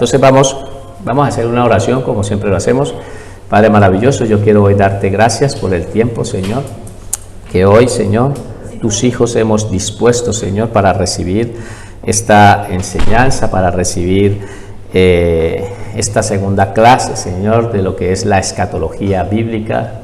Entonces vamos a hacer una oración como siempre lo hacemos. Padre maravilloso, yo quiero hoy darte gracias por el tiempo, Señor, que hoy, Señor, tus hijos hemos dispuesto, Señor, para recibir esta enseñanza, para recibir esta segunda clase, Señor, de lo que es la escatología bíblica.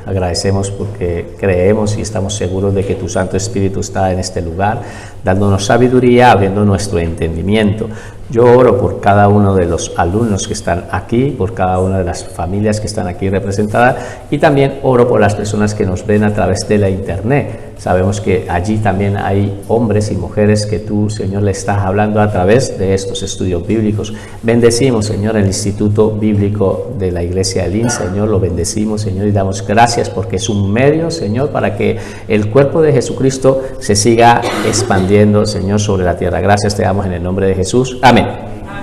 Agradecemos porque creemos y estamos seguros de que tu Santo Espíritu está en este lugar, dándonos sabiduría, abriendo nuestro entendimiento. Yo oro por cada uno de los alumnos que están aquí, por cada una de las familias que están aquí representadas, y también oro por las personas que nos ven a través de la internet. Sabemos que allí también hay hombres y mujeres que tú, Señor, le estás hablando a través de estos estudios bíblicos. Bendecimos, Señor, el Instituto Bíblico de la Iglesia Elim, Señor, lo bendecimos, Señor, y damos gracias porque es un medio, Señor, para que el cuerpo de Jesucristo se siga expandiendo, Señor, sobre la tierra. Gracias te damos en el nombre de Jesús. Amén.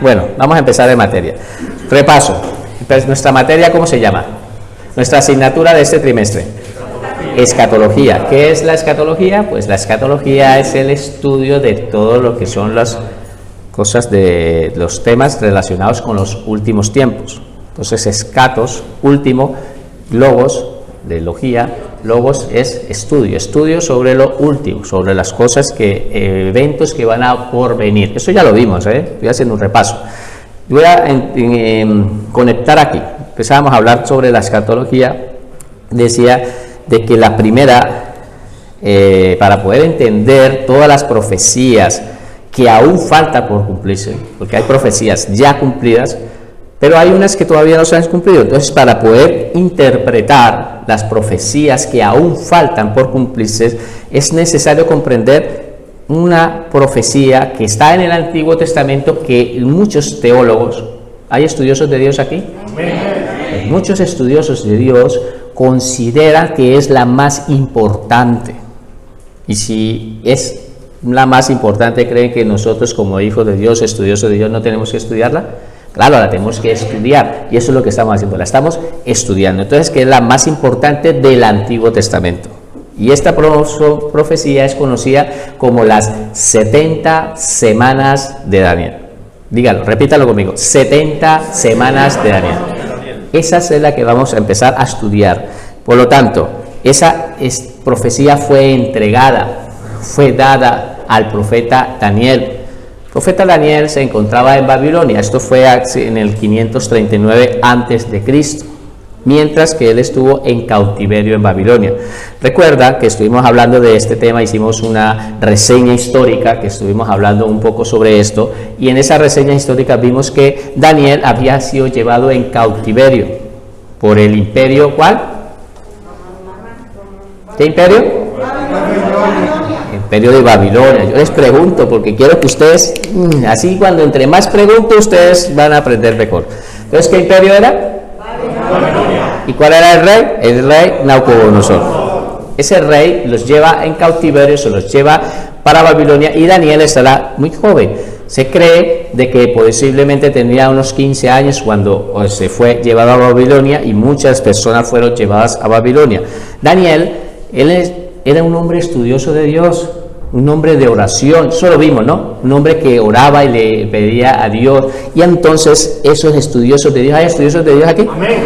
Bueno, vamos a empezar en materia. Repaso. Entonces, nuestra materia, ¿cómo se llama? Nuestra asignatura de este trimestre. Escatología. ¿Qué es la escatología? Pues la escatología es el estudio de todo lo que son las cosas de los temas relacionados con los últimos tiempos. Entonces, escatos, último, logos, de logía, logos es estudio sobre lo último, sobre las cosas eventos que van a porvenir. Eso ya lo vimos, estoy haciendo un repaso. Voy a conectar aquí. Empezábamos a hablar sobre la escatología. Decía de que la primera, para poder entender todas las profecías que aún falta por cumplirse, porque hay profecías ya cumplidas, pero hay unas que todavía no se han cumplido. Entonces, para poder interpretar las profecías que aún faltan por cumplirse, es necesario comprender una profecía que está en el Antiguo Testamento, que muchos teólogos, ¿hay estudiosos de Dios aquí? Amén. Muchos estudiosos de Dios consideran que es la más importante. Y si es la más importante, ¿creen que nosotros como hijos de Dios, estudiosos de Dios, no tenemos que estudiarla? Claro, la tenemos que estudiar, y eso es lo que estamos haciendo, la estamos estudiando. Entonces, que es la más importante del Antiguo Testamento. Y esta profecía es conocida como las 70 semanas de Daniel. Dígalo, repítalo conmigo, 70 semanas de Daniel. Esa es la que vamos a empezar a estudiar. Por lo tanto, esa profecía fue entregada, fue dada al profeta Daniel. El profeta Daniel se encontraba en Babilonia. Esto fue en el 539 a.C., mientras que él estuvo en cautiverio en Babilonia. Recuerda que estuvimos hablando de este tema, hicimos una reseña histórica, que estuvimos hablando un poco sobre esto, y en esa reseña histórica vimos que Daniel había sido llevado en cautiverio por el imperio, ¿cuál? ¿Qué imperio? Imperio de Babilonia. Yo les pregunto porque quiero que ustedes, así cuando entre más pregunto, ustedes van a aprender mejor. Entonces, ¿qué imperio era? Babilonia. ¿Y cuál era el rey? El rey Nabucodonosor. Ese rey los lleva en cautiverio, se los lleva para Babilonia, y Daniel estará muy joven. Se cree de que posiblemente tenía unos 15 años cuando se fue llevado a Babilonia, y muchas personas fueron llevadas a Babilonia. Daniel, era un hombre estudioso de Dios, un hombre de oración, eso lo vimos, ¿no? Un hombre que oraba y le pedía a Dios, y entonces esos estudiosos de Dios, ¿hay estudiosos de Dios aquí? Amén.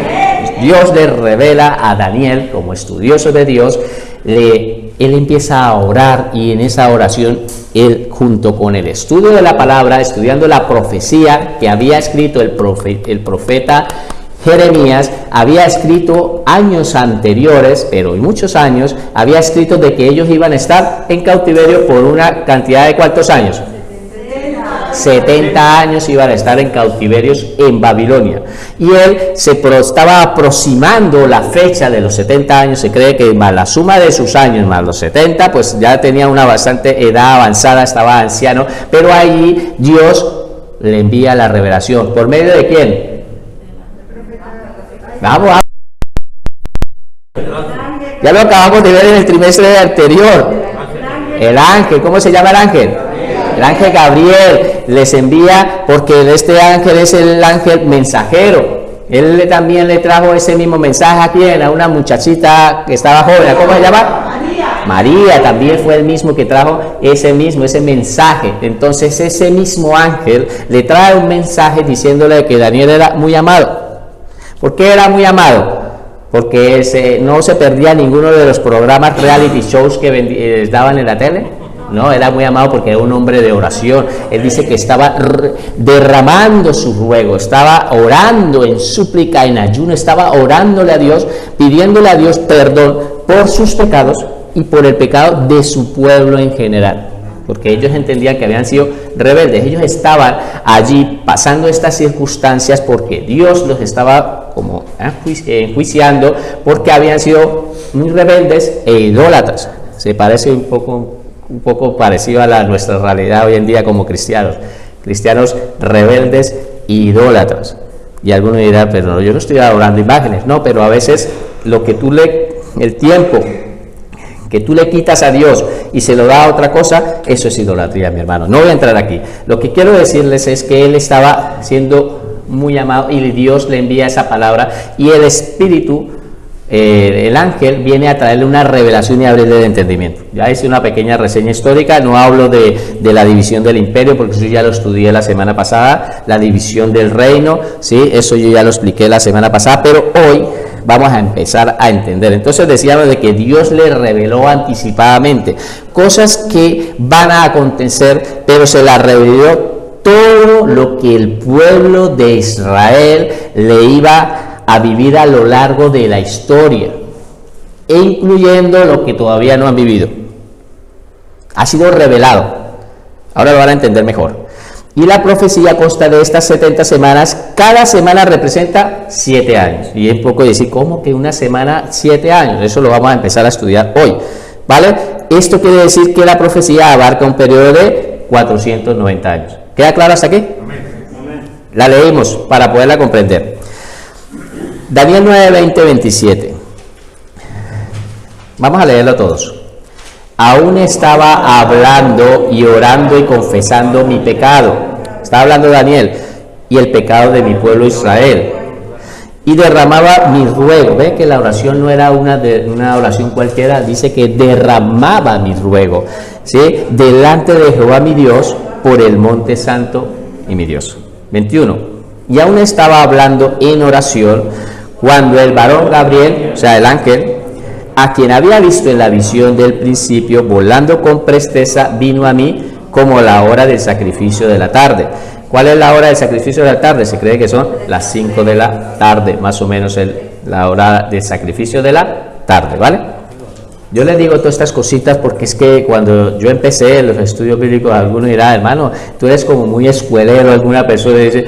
Dios le revela a Daniel como estudioso de Dios, él empieza a orar, y en esa oración, él junto con el estudio de la palabra, estudiando la profecía que había escrito el profeta Jeremías, había escrito años anteriores, pero en muchos años, había escrito de que ellos iban a estar en cautiverio por una cantidad de ¿cuántos años? 70 años iban a estar en cautiverios en Babilonia. Y él estaba aproximando la fecha de los 70 años. Se cree que más la suma de sus años más los 70, pues ya tenía una bastante edad avanzada, estaba anciano, pero ahí Dios le envía la revelación. ¿Por medio de quién? Vamos. Ya lo acabamos de ver en el trimestre anterior. El ángel, ¿cómo se llama el ángel? El ángel Gabriel les envía, porque este ángel es el ángel mensajero. Él también le trajo ese mismo mensaje a quien, a una muchachita que estaba joven. ¿Cómo se llama? María también fue el mismo que trajo ese mensaje. Entonces ese mismo ángel le trae un mensaje diciéndole que Daniel era muy amado. ¿Por qué era muy amado? Porque no se perdía ninguno de los programas reality shows que daban en la tele. No, era muy amado porque era un hombre de oración. Él dice que estaba derramando su ruego, estaba orando en súplica, en ayuno, estaba orándole a Dios, pidiéndole a Dios perdón por sus pecados y por el pecado de su pueblo en general, porque ellos entendían que habían sido rebeldes. Ellos estaban allí pasando estas circunstancias porque Dios los estaba como enjuiciando porque habían sido muy rebeldes e idólatras. Se parece un poco parecido a nuestra realidad hoy en día como cristianos rebeldes e idólatras. Y algunos dirán, pero yo no estoy adorando imágenes. No, pero a veces el tiempo que tú le quitas a Dios y se lo da a otra cosa, eso es idolatría, mi hermano. No voy a entrar aquí. Lo que quiero decirles es que él estaba siendo muy amado y Dios le envía esa palabra y el Espíritu, el ángel, viene a traerle una revelación y abrirle el entendimiento. Ya hice una pequeña reseña histórica, no hablo de la división del imperio, porque eso ya lo estudié la semana pasada, la división del reino, ¿sí? Eso yo ya lo expliqué la semana pasada, pero hoy vamos a empezar a entender. Entonces decíamos de que Dios le reveló anticipadamente cosas que van a acontecer, pero se las reveló todo lo que el pueblo de Israel le iba a vivir a lo largo de la historia, e incluyendo lo que todavía no han vivido. Ha sido revelado. Ahora lo van a entender mejor. Y la profecía consta de estas 70 semanas. Cada semana representa 7 años. Y es poco decir, ¿cómo que una semana 7 años? Eso lo vamos a empezar a estudiar hoy, ¿vale? Esto quiere decir que la profecía abarca un periodo de 490 años. ¿Queda claro hasta aquí? La leímos para poderla comprender. Daniel 9, 20, 27. Vamos a leerlo todos. Aún estaba hablando y orando y confesando mi pecado. Estaba hablando Daniel y el pecado de mi pueblo Israel. Y derramaba mi ruego. Ve que la oración no era una oración cualquiera. Dice que derramaba mi ruego, ¿sí? Delante de Jehová mi Dios por el monte santo y mi Dios. 21. Y aún estaba hablando en oración cuando el varón Gabriel, o sea el ángel, a quien había visto en la visión del principio, volando con presteza, vino a mí como la hora del sacrificio de la tarde. ¿Cuál es la hora del sacrificio de la tarde? Se cree que son las 5 de la tarde, más o menos la hora del sacrificio de la tarde, ¿vale? Yo les digo todas estas cositas porque es que cuando yo empecé los estudios bíblicos, algunos dirán, hermano, tú eres como muy escuelero, alguna persona dice,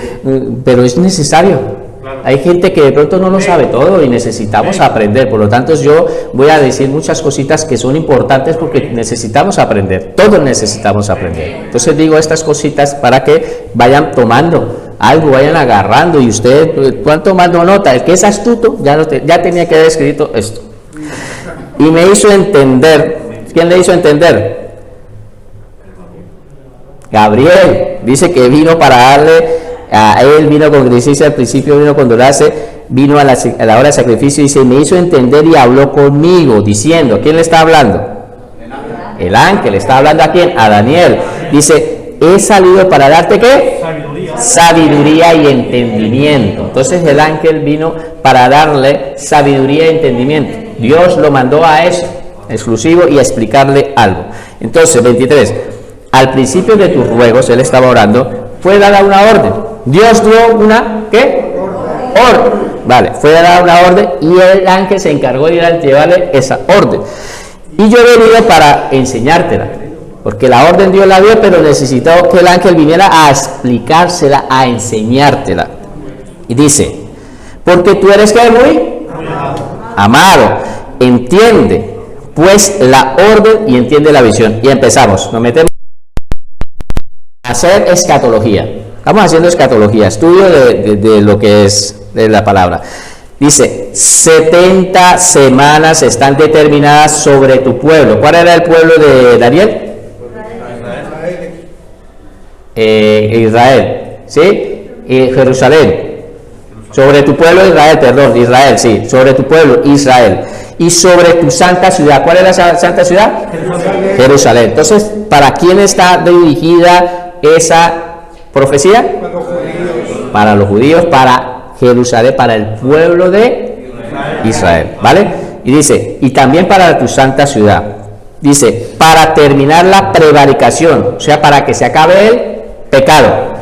pero es necesario. Hay gente que de pronto no lo sabe todo y necesitamos aprender. Por lo tanto, yo voy a decir muchas cositas que son importantes porque necesitamos aprender. Todos necesitamos aprender. Entonces digo estas cositas para que vayan tomando algo, vayan agarrando y ustedes van tomando nota. El que es astuto ya tenía que haber escrito esto. Y me hizo entender. ¿Quién le hizo entender? Gabriel. Dice que vino para darle... A él vino con diligencia, al principio vino con dolerse, vino a la hora del sacrificio, dice, me hizo entender y habló conmigo, diciendo, ¿quién le está hablando? El ángel, ¿está hablando a quién? A Daniel. Dice, he salido para darte ¿qué? Sabiduría y entendimiento. Entonces el ángel vino para darle sabiduría y entendimiento. Dios lo mandó a eso, exclusivo, y a explicarle algo. Entonces, 23, al principio de tus ruegos, él estaba orando, fue dada una orden. Dios dio una, ¿qué? Orden. Vale, fue dada una orden y el ángel se encargó de ir a llevarle esa orden. Y yo he venido para enseñártela, porque la orden Dios la dio, pero necesitó que el ángel viniera a explicársela, a enseñártela. Y dice, porque tú eres que muy amado, entiende pues la orden y entiende la visión. Y empezamos, nos metemos a hacer escatología. Estamos haciendo escatología, estudio de lo que es de la palabra. Dice, 70 semanas están determinadas sobre tu pueblo. ¿Cuál era el pueblo de Daniel? Israel, ¿sí? Jerusalén. Sobre tu pueblo Israel, perdón, Israel, sí, sobre tu pueblo Israel. Y sobre tu santa ciudad. ¿Cuál es la santa ciudad? Jerusalén. Jerusalén. Entonces, ¿para quién está dirigida esa profecía? Para los judíos, para Jerusalén, para el pueblo de Israel, ¿vale? Y dice, y también para tu santa ciudad. Dice, para terminar la prevaricación, o sea, para que se acabe el pecado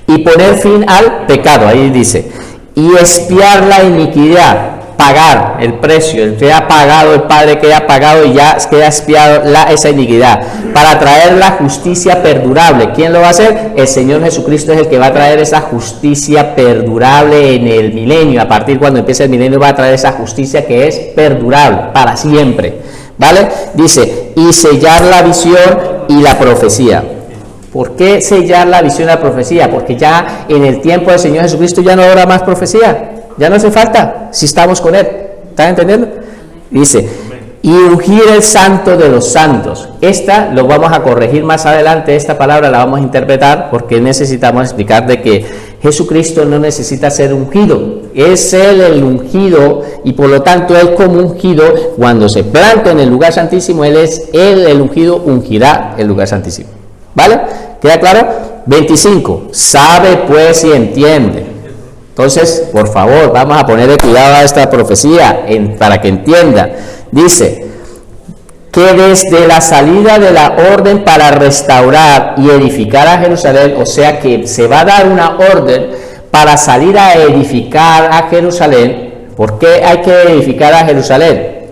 y poner fin al pecado, ahí dice, y expiar la iniquidad, pagar el precio, el que ha pagado, el Padre que ha pagado y ya queda expiado esa iniquidad, para traer la justicia perdurable. ¿Quién lo va a hacer? El Señor Jesucristo es el que va a traer esa justicia perdurable en el milenio. A partir cuando empiece el milenio va a traer esa justicia que es perdurable para siempre, ¿vale? Dice, y sellar la visión y la profecía. ¿Por qué sellar la visión y la profecía? Porque ya en el tiempo del Señor Jesucristo ya no habrá más profecía. Ya no hace falta si estamos con Él. ¿Están entendiendo? Dice, y ungir el santo de los santos. Esta lo vamos a corregir más adelante, esta palabra la vamos a interpretar porque necesitamos explicar de que Jesucristo no necesita ser ungido. Es Él el ungido y por lo tanto Él como ungido, cuando se planta en el lugar santísimo, Él es Él el ungido, ungirá el lugar santísimo. ¿Vale? ¿Queda claro? 25. Sabe pues y entiende. Entonces, por favor, vamos a ponerle cuidado a esta profecía para que entienda. Dice que desde la salida de la orden para restaurar y edificar a Jerusalén, o sea que se va a dar una orden para salir a edificar a Jerusalén. ¿Por qué hay que edificar a Jerusalén?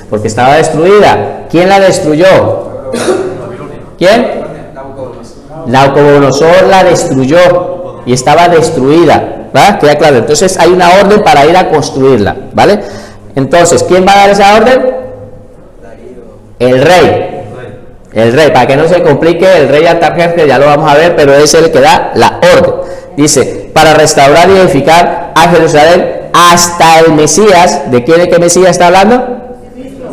Porque estaba destruida. ¿Quién la destruyó? ¿Quién? Nabucodonosor la destruyó. Y estaba destruida, ¿va? Queda claro. Entonces hay una orden para ir a construirla, ¿vale? Entonces, ¿quién va a dar esa orden? El rey. El rey, para que no se complique, el rey Artajerjes, ya lo vamos a ver, pero es el que da la orden. Dice, para restaurar y edificar a Jerusalén hasta el Mesías. ¿De quién es que Mesías está hablando?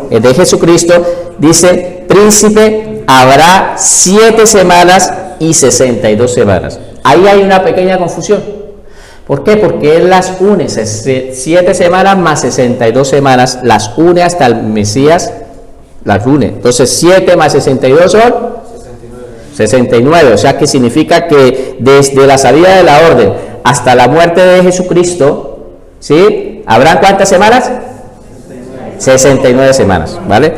De Jesucristo. Dice, príncipe, habrá 7 semanas y 62 semanas. Ahí hay una pequeña confusión. ¿Por qué? Porque Él las une, 7 semanas más 62 semanas, las une hasta el Mesías, las une. Entonces 7 más 62 son 69, o sea que significa que desde la salida de la orden hasta la muerte de Jesucristo, ¿sí? ¿Habrán cuántas semanas? 69 semanas, ¿vale?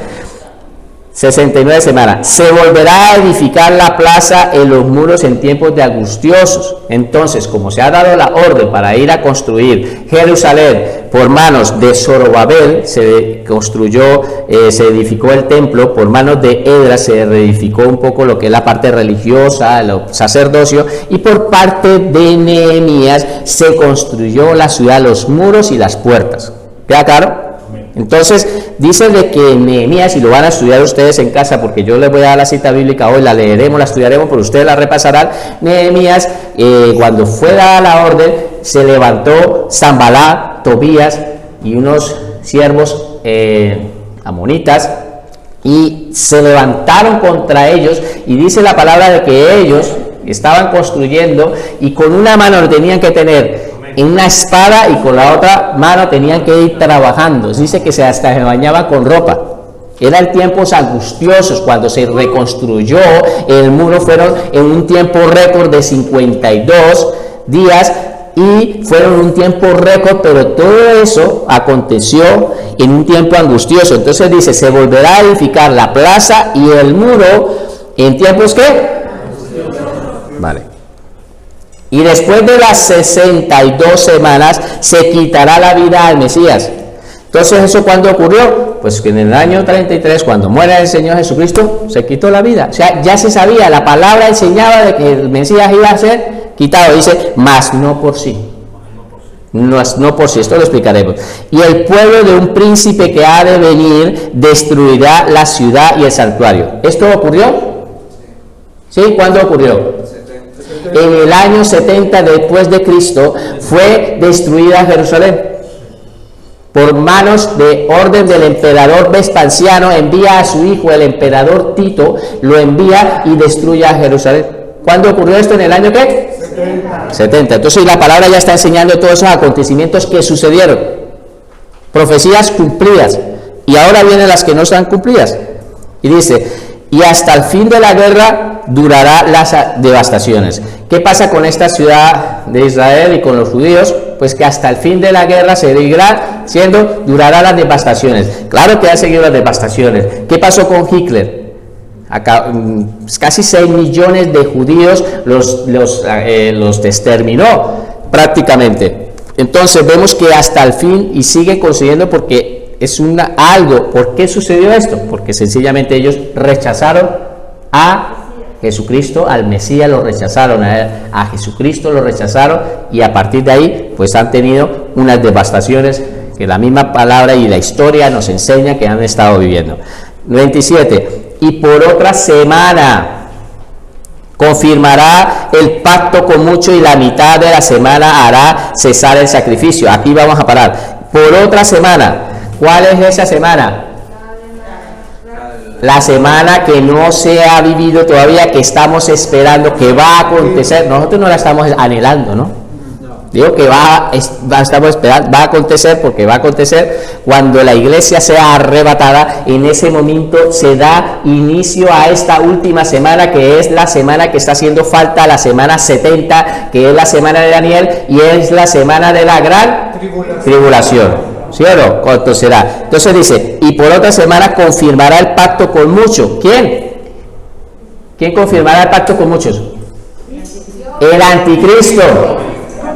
69 semanas. Se volverá a edificar la plaza en los muros en tiempos de angustiosos. Entonces, como se ha dado la orden para ir a construir Jerusalén por manos de Zorobabel, se construyó, se edificó el templo, por manos de Edras se reedificó un poco lo que es la parte religiosa, el sacerdocio, y por parte de Nehemías se construyó la ciudad, los muros y las puertas. ¿Queda claro? Entonces dice de que Nehemías, y lo van a estudiar ustedes en casa porque yo les voy a dar la cita bíblica hoy, la leeremos, la estudiaremos, pero ustedes la repasarán. Nehemías, cuando fue dada la orden, se levantó Sanballat, Tobías y unos siervos amonitas y se levantaron contra ellos, y dice la palabra de que ellos estaban construyendo y con una mano lo tenían que tener en una espada y con la otra mano tenían que ir trabajando. Dice que hasta se bañaban con ropa. Eran tiempos angustiosos. Cuando se reconstruyó el muro fueron en un tiempo récord de 52 días y fueron un tiempo récord, pero todo eso aconteció en un tiempo angustioso. Entonces dice, se volverá a edificar la plaza y el muro en tiempos ¿qué? Vale. Y después de las 62 semanas se quitará la vida al Mesías. Entonces, ¿eso cuándo ocurrió? Pues que en el año 33, cuando muere el Señor Jesucristo, se quitó la vida. O sea, ya se sabía, la palabra enseñaba de que el Mesías iba a ser quitado. Dice, mas no por sí. No por sí, esto lo explicaremos. Y el pueblo de un príncipe que ha de venir destruirá la ciudad y el santuario. ¿Esto ocurrió? ¿Sí? ¿Cuándo ocurrió? En el año 70 después de Cristo fue destruida Jerusalén por manos de orden del emperador Vespasiano. Envía a su hijo el emperador Tito, lo envía y destruye a Jerusalén. ¿Cuándo ocurrió esto? ¿En el año qué? 70. Entonces la palabra ya está enseñando todos esos acontecimientos que sucedieron. Profecías cumplidas. Y ahora vienen las que no están cumplidas. Y dice, y hasta el fin de la guerra durará las devastaciones. ¿Qué pasa con esta ciudad de Israel y con los judíos? Pues que hasta el fin de la guerra durará las devastaciones. Claro que han seguido las devastaciones. ¿Qué pasó con Hitler? Acá, casi 6 millones de judíos los exterminó prácticamente. Entonces vemos que hasta el fin, y sigue concediendo porque es algo. ¿Por qué sucedió esto? Porque sencillamente ellos rechazaron a Jesucristo, al Mesías lo rechazaron, a Jesucristo lo rechazaron, y a partir de ahí pues han tenido unas devastaciones que la misma palabra y la historia nos enseña que han estado viviendo. 27. Y por otra semana confirmará el pacto con muchos, y la mitad de la semana hará cesar el sacrificio. Aquí vamos a parar. Por otra semana. ¿Cuál es esa semana? La semana que no se ha vivido todavía, que estamos esperando, que va a acontecer. Nosotros no la estamos anhelando, ¿no? Digo que estamos esperando, va a acontecer, porque va a acontecer cuando la iglesia sea arrebatada. En ese momento se da inicio a esta última semana, que es la semana que está haciendo falta, la semana 70, que es la semana de Daniel, y es la semana de la gran tribulación. ¿Sí o no? ¿Cuánto será? Entonces dice, y por otra semana confirmará el pacto con muchos. ¿Quién? ¿Quién confirmará el pacto con muchos? El anticristo.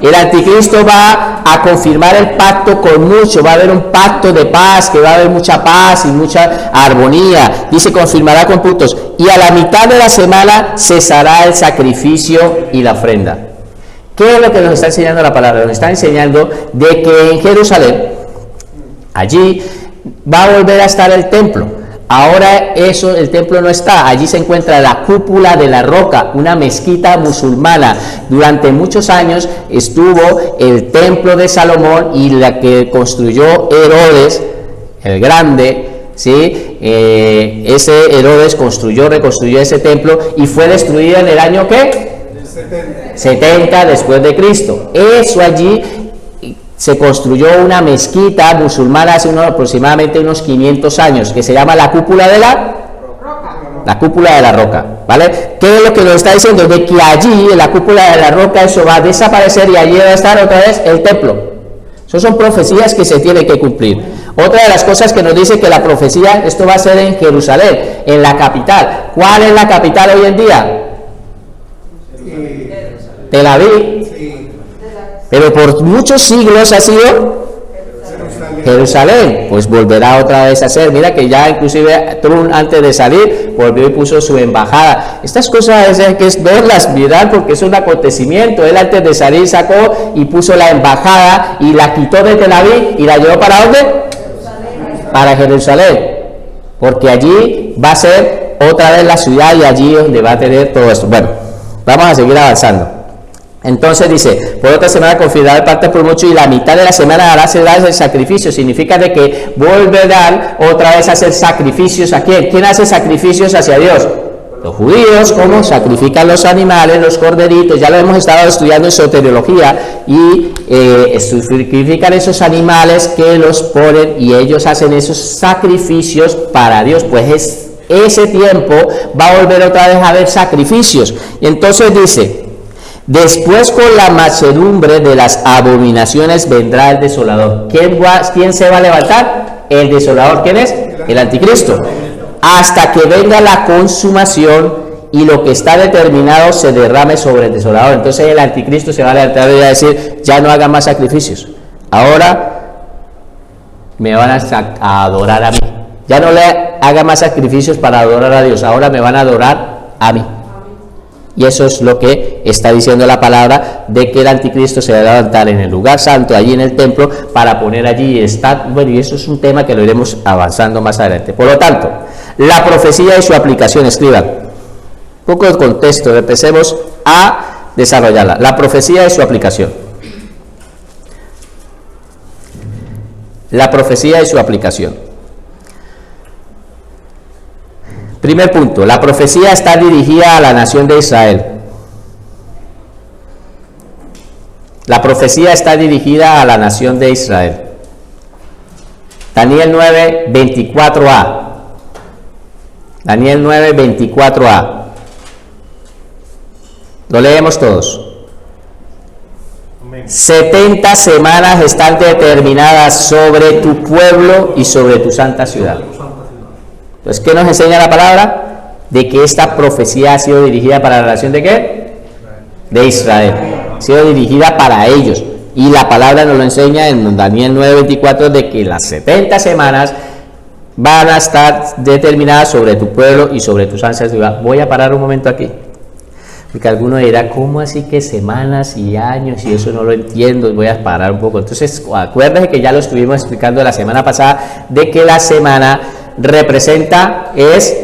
El anticristo va a confirmar el pacto con muchos. Va a haber un pacto de paz, que va a haber mucha paz y mucha armonía. Dice, confirmará con puntos. Y a la mitad de la semana cesará el sacrificio y la ofrenda. ¿Qué es lo que nos está enseñando la palabra? Nos está enseñando de que en Jerusalén, allí va a volver a estar el templo. Ahora el templo no está. Allí se encuentra la cúpula de la roca, una mezquita musulmana. Durante muchos años estuvo el templo de Salomón, y la que construyó Herodes el Grande, ¿sí? Ese Herodes reconstruyó ese templo, y fue destruido en el año ¿qué? 70 después de Cristo. Eso allí se construyó una mezquita musulmana hace aproximadamente unos 500 años, que se llama la cúpula de la cúpula de la roca, ¿vale? ¿Qué es lo que nos está diciendo? De que allí, en la cúpula de la roca, eso va a desaparecer, y allí va a estar otra vez el templo. Esas son profecías que se tienen que cumplir. Otra de las cosas que nos dice que la profecía, esto va a ser en Jerusalén, en la capital. ¿Cuál es la capital hoy en día? Tel Aviv. Pero por muchos siglos ha sido Jerusalén. Pues volverá otra vez a ser. Mira que ya inclusive Trump, antes de salir, volvió y puso su embajada. Estas cosas hay que verlas, mirar, porque es un acontecimiento. Él antes de salir sacó y puso la embajada, y la quitó de Tel Aviv y la llevó ¿para dónde? Para Jerusalén, porque allí va a ser otra vez la ciudad, y allí donde va a tener todo esto. Bueno, vamos a seguir avanzando. Entonces dice, por otra semana confirmará el pacto por mucho, y la mitad de la semana hará el sacrificio. Significa de que volverán otra vez a hacer sacrificios. ¿A quién? ¿Quién hace sacrificios hacia Dios? Los judíos. ¿Cómo? Sacrifican los animales, los corderitos. Ya lo hemos estado estudiando en soteriología, y sacrifican esos animales que los ponen, y ellos hacen esos sacrificios para Dios. Pues ese tiempo va a volver otra vez a haber sacrificios. Y entonces dice, después con la mansedumbre de las abominaciones vendrá el desolador. ¿Quién se va a levantar? El desolador. ¿Quién es? El anticristo. Hasta que venga la consumación, y lo que está determinado se derrame sobre el desolador. Entonces el anticristo se va a levantar y va a decir, ya no hagan más sacrificios. Ahora me van a adorar a mí. Ya no le haga más sacrificios para adorar a Dios. Ahora me van a adorar a mí. Y eso es lo que está diciendo la palabra, de que el anticristo se va a levantar en el lugar santo, allí en el templo, para poner allí estar. Bueno, y eso es un tema que lo iremos avanzando más adelante. Por lo tanto, la profecía y su aplicación, escriban. Un poco de contexto, empecemos a desarrollarla. La profecía y su aplicación. La profecía y su aplicación. Primer punto, la profecía está dirigida a la nación de Israel. La profecía está dirigida a la nación de Israel. Daniel 9, 24a. Daniel 9, 24a. Lo leemos todos. 70 semanas están determinadas sobre tu pueblo y sobre tu santa ciudad. Entonces, ¿qué nos enseña la palabra? De que esta profecía ha sido dirigida para la nación de ¿qué? De Israel. Ha sido dirigida para ellos. Y la palabra nos lo enseña en Daniel 9:24 de que las 70 semanas van a estar determinadas sobre tu pueblo y sobre tu santa ciudad. Voy a parar un momento aquí. Porque alguno dirá, ¿cómo así que semanas y años? Y eso no lo entiendo, voy a parar un poco. Entonces, acuérdense que ya lo estuvimos explicando la semana pasada, de que la semana representa, es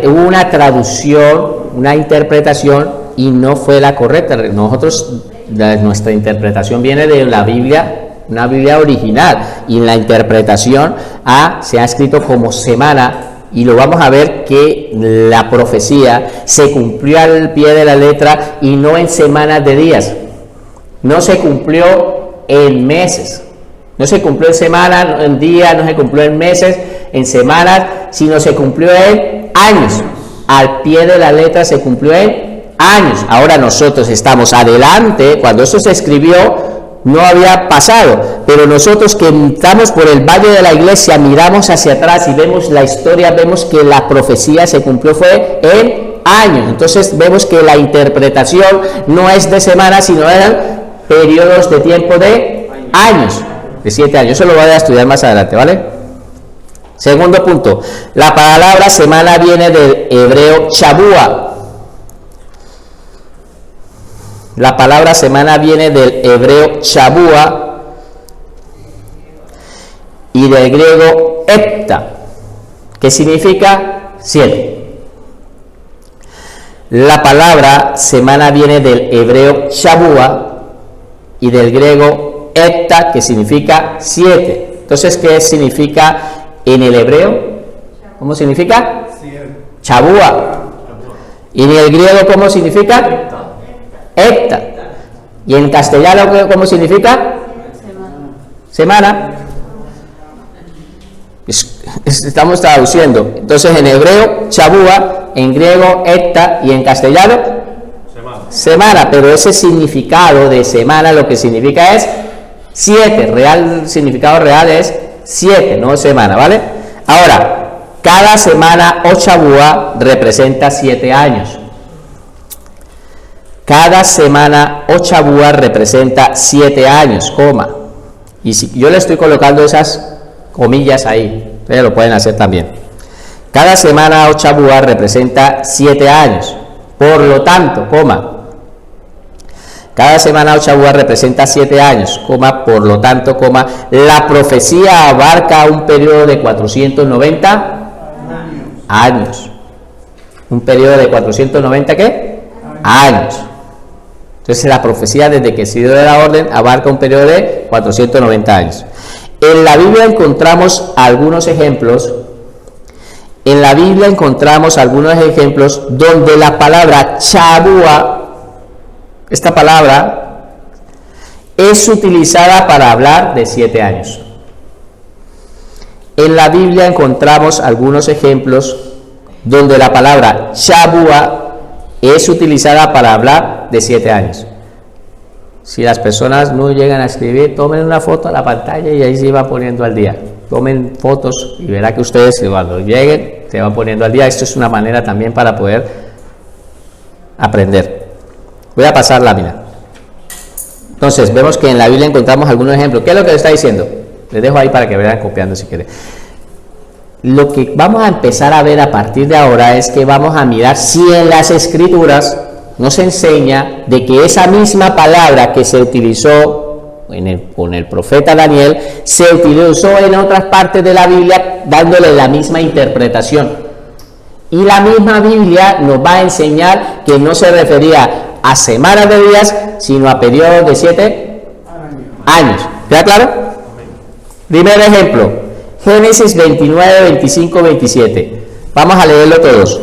una traducción, una interpretación, y no fue la correcta. Nuestra interpretación viene de la Biblia, una Biblia original, y en la interpretación se ha escrito como semana. Y lo vamos a ver que la profecía se cumplió al pie de la letra y no en semanas de días. No se cumplió en meses. No se cumplió en semanas, en días, no se cumplió en meses, en semanas, sino se cumplió en años. Al pie de la letra se cumplió en años. Ahora nosotros estamos adelante. Cuando eso se escribió, no había pasado, pero nosotros que estamos por el valle de la iglesia, miramos hacia atrás y vemos la historia, vemos que la profecía se cumplió fue en años. Entonces vemos que la interpretación no es de semanas, sino eran periodos de tiempo de años, de 7 años. Eso lo voy a estudiar más adelante, ¿vale? Segundo punto, la palabra semana viene del hebreo chabúa. La palabra semana viene del hebreo chabúa y del griego hepta, que significa 7. La palabra semana viene del hebreo chabúa y del griego hepta, que significa 7. Entonces, ¿qué significa en el hebreo? ¿Cómo significa? Chabúa. ¿Y en el griego cómo significa? Hepta. ¿Y en castellano cómo significa? Semana. Estamos traduciendo. Entonces en hebreo chabúa, en griego hepta y en castellano semana. Pero ese significado de semana lo que significa es 7. El significado real es 7, no semana, ¿vale? Ahora, cada semana o chabúa representa 7 años. Cada semana o chabúa representa 7 años, coma. Y si yo le estoy colocando esas comillas ahí, ustedes lo pueden hacer también. Cada semana o chabúa representa 7 años. Por lo tanto, coma. Cada semana o chabúa representa 7 años, coma. Por lo tanto, coma. La profecía abarca un periodo de 490 años. Un periodo de 490 ¿qué? Años. Entonces la profecía desde que se dio de la orden abarca un periodo de 490 años. En la Biblia encontramos algunos ejemplos. En la Biblia encontramos algunos ejemplos donde la palabra chabúa, esta palabra, es utilizada para hablar de 7 años. En la Biblia encontramos algunos ejemplos donde la palabra chabúa es utilizada para hablar de 7 años. Si las personas no llegan a escribir, tomen una foto a la pantalla y ahí se va poniendo al día. Tomen fotos y verá que ustedes cuando lleguen se van poniendo al día. Esto es una manera también para poder aprender. Voy a pasar lámina. Entonces, vemos que en la Biblia encontramos algunos ejemplos. ¿Qué es lo que le está diciendo? Les dejo ahí para que vayan copiando si quieren. Lo que vamos a empezar a ver a partir de ahora es que vamos a mirar si en las escrituras nos enseña de que esa misma palabra que se utilizó con el profeta Daniel se utilizó en otras partes de la Biblia dándole la misma interpretación. Y la misma Biblia nos va a enseñar que no se refería a semanas de días, sino a periodos de 7 años. ¿Queda claro? Primer ejemplo. Génesis 29, 25, 27. Vamos a leerlo todos.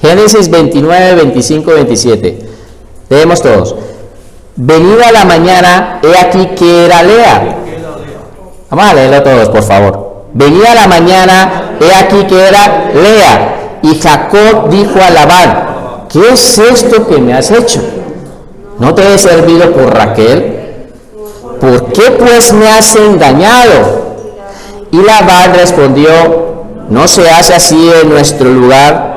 Génesis 29, 25, 27. Leemos todos. venida la mañana, he aquí que era Lea. Vamos a leerlo todos, por favor. Venida la mañana, he aquí que era Lea. Y Jacob dijo a Labán, ¿qué es esto que me has hecho? ¿No te he servido por Raquel? ¿Por qué pues me has engañado? Y Labán respondió, no se hace así en nuestro lugar,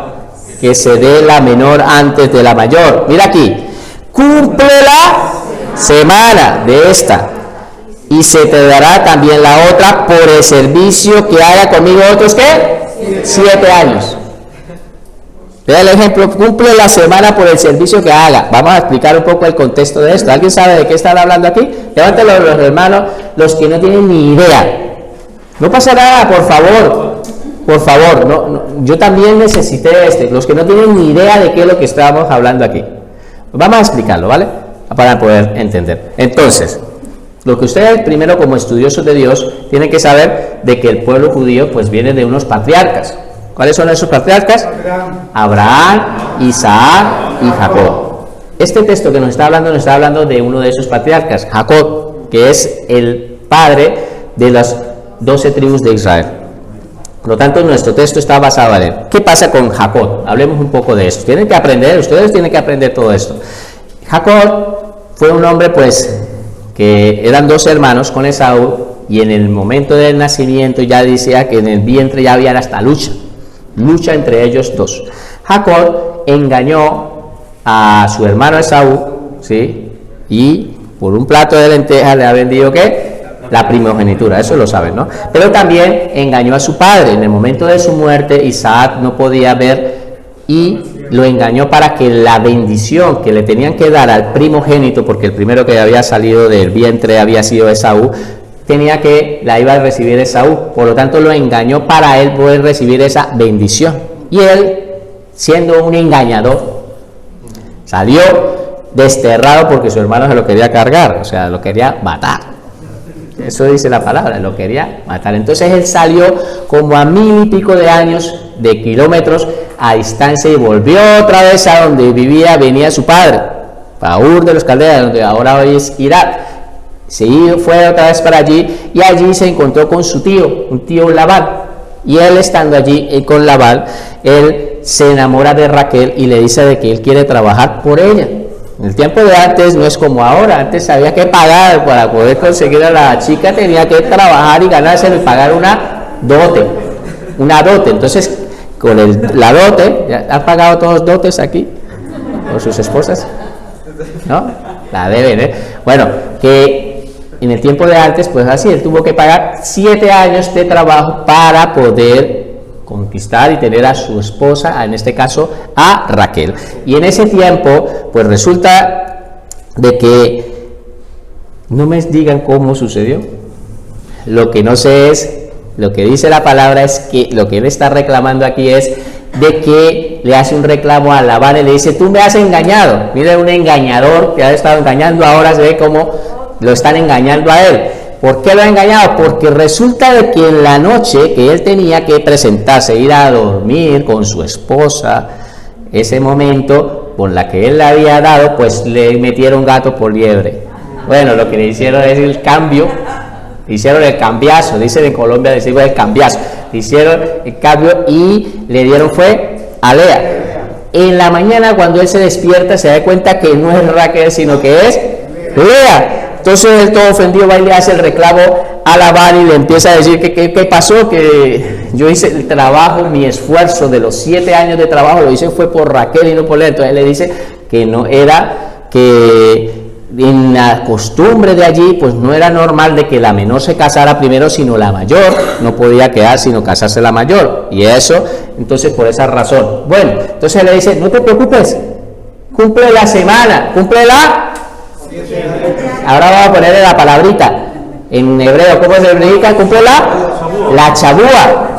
que se dé la menor antes de la mayor. Mira aquí, cumple la semana de esta, y se te dará también la otra por el servicio que haga conmigo otros, ¿qué? 7 años. Vea el ejemplo, cumple la semana por el servicio que haga. Vamos a explicar un poco el contexto de esto. ¿Alguien sabe de qué están hablando aquí? Levántelo los hermanos, los que no tienen ni idea. No pasa nada, por favor. Por favor, no, yo también necesité los que no tienen ni idea de qué es lo que estábamos hablando aquí. Vamos a explicarlo, ¿vale? Para poder entender. Entonces, lo que ustedes primero como estudiosos de Dios tienen que saber de que el pueblo judío pues viene de unos patriarcas. ¿Cuáles son esos patriarcas? Abraham, Isaac y Jacob. Este texto que nos está hablando de uno de esos patriarcas, Jacob, que es el padre de las 12 tribus de Israel. Por lo tanto, nuestro texto está basado en él. ¿Qué pasa con Jacob? Hablemos un poco de esto. Tienen que aprender, ustedes tienen que aprender todo esto. Jacob fue un hombre, pues, que eran 2 hermanos con Esaú, y en el momento del nacimiento ya decía que en el vientre ya había hasta lucha entre ellos 2. Jacob engañó a su hermano Esaú, ¿sí? Y por un plato de lentejas le ha vendido, ¿qué? La primogenitura, eso lo saben, ¿no? Pero también engañó a su padre. En el momento de su muerte, Isaac no podía ver y lo engañó para que la bendición que le tenían que dar al primogénito, porque el primero que había salido del vientre había sido Esaú, la iba a recibir Esaú. Por lo tanto, lo engañó para él poder recibir esa bendición. Y él, siendo un engañador, salió desterrado porque su hermano se lo quería cargar, o sea, lo quería matar. Eso dice la palabra, lo quería matar. Entonces él salió como a 1000 y pico de años, de kilómetros a distancia, y volvió otra vez a donde venía su padre, a Ur de los Caldeas, donde ahora hoy es Irak. Fue otra vez para allí, y allí se encontró con su tío, un tío Labán. Y él, estando allí con Labán, él se enamora de Raquel y le dice de que él quiere trabajar por ella. En el tiempo de antes no es como ahora. Antes había que pagar para poder conseguir a la chica, tenía que trabajar y ganarse y pagar una dote. Entonces, con la dote, ¿ya han pagado todos dotes aquí? ¿Por sus esposas? ¿No? La deben, ¿eh? Bueno, que en el tiempo de antes, pues así, él tuvo que pagar 7 años de trabajo para poder conquistar y tener a su esposa, en este caso a Raquel. Y en ese tiempo, pues resulta de que no me digan cómo sucedió. Lo que no sé es, lo que dice la palabra es que lo que él está reclamando aquí es de que le hace un reclamo a Labán y le dice, tú me has engañado. Mira, un engañador que ha estado engañando, ahora se ve cómo lo están engañando a él. ¿Por qué lo ha engañado? Porque resulta de que en la noche que él tenía que presentarse, ir a dormir con su esposa, ese momento por la que él le había dado, pues le metieron gato por liebre. Bueno, lo que le hicieron es el cambio, hicieron el cambiazo, dicen en Colombia, decimos el cambiazo, hicieron el cambio y le dieron fue a Lea. En la mañana, cuando él se despierta, se da cuenta que no es Raquel, sino que es Lea. Entonces él, todo ofendido, va y le hace el reclamo a Labán y le empieza a decir que qué pasó, que yo hice el trabajo, mi esfuerzo de los 7 años de trabajo lo hice fue por Raquel y no por Lea. Entonces él le dice que no era, que en la costumbre de allí pues no era normal de que la menor se casara primero, sino la mayor no podía quedar sino casarse la mayor, y eso, entonces por esa razón. Bueno, entonces él le dice, no te preocupes, cumple la semana, cumple la... Ahora vamos a ponerle la palabrita en hebreo, ¿cómo se predica? Cumple la chabúa,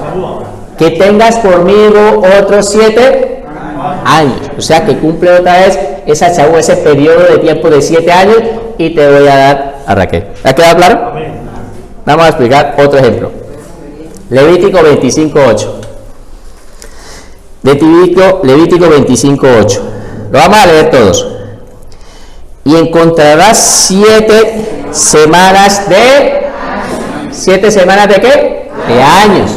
que tengas conmigo otros 7 años, o sea que cumple otra vez esa chabúa, ese periodo de tiempo de 7 años, y te voy a dar a Raquel. ¿Ha quedado claro? Vamos a explicar otro ejemplo. Levítico 25:8. Levítico 25:8. Lo vamos a leer todos. y encontrarás 7 semanas de... ¿7 semanas de qué? De años.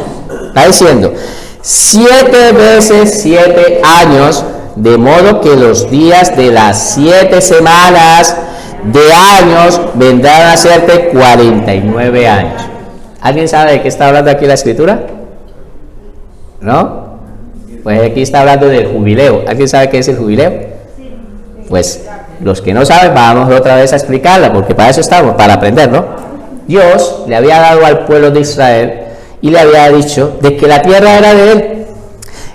Está diciendo 7 veces 7 años, de modo que los días de las 7 semanas de años vendrán a serte 49 años. ¿Alguien sabe de qué está hablando aquí la escritura? ¿No? Pues aquí está hablando del jubileo. ¿Alguien sabe qué es el jubileo? Pues los que no saben, vamos otra vez a explicarla, porque para eso estamos, para aprender, ¿no? Dios le había dado al pueblo de Israel y le había dicho de que la tierra era de él.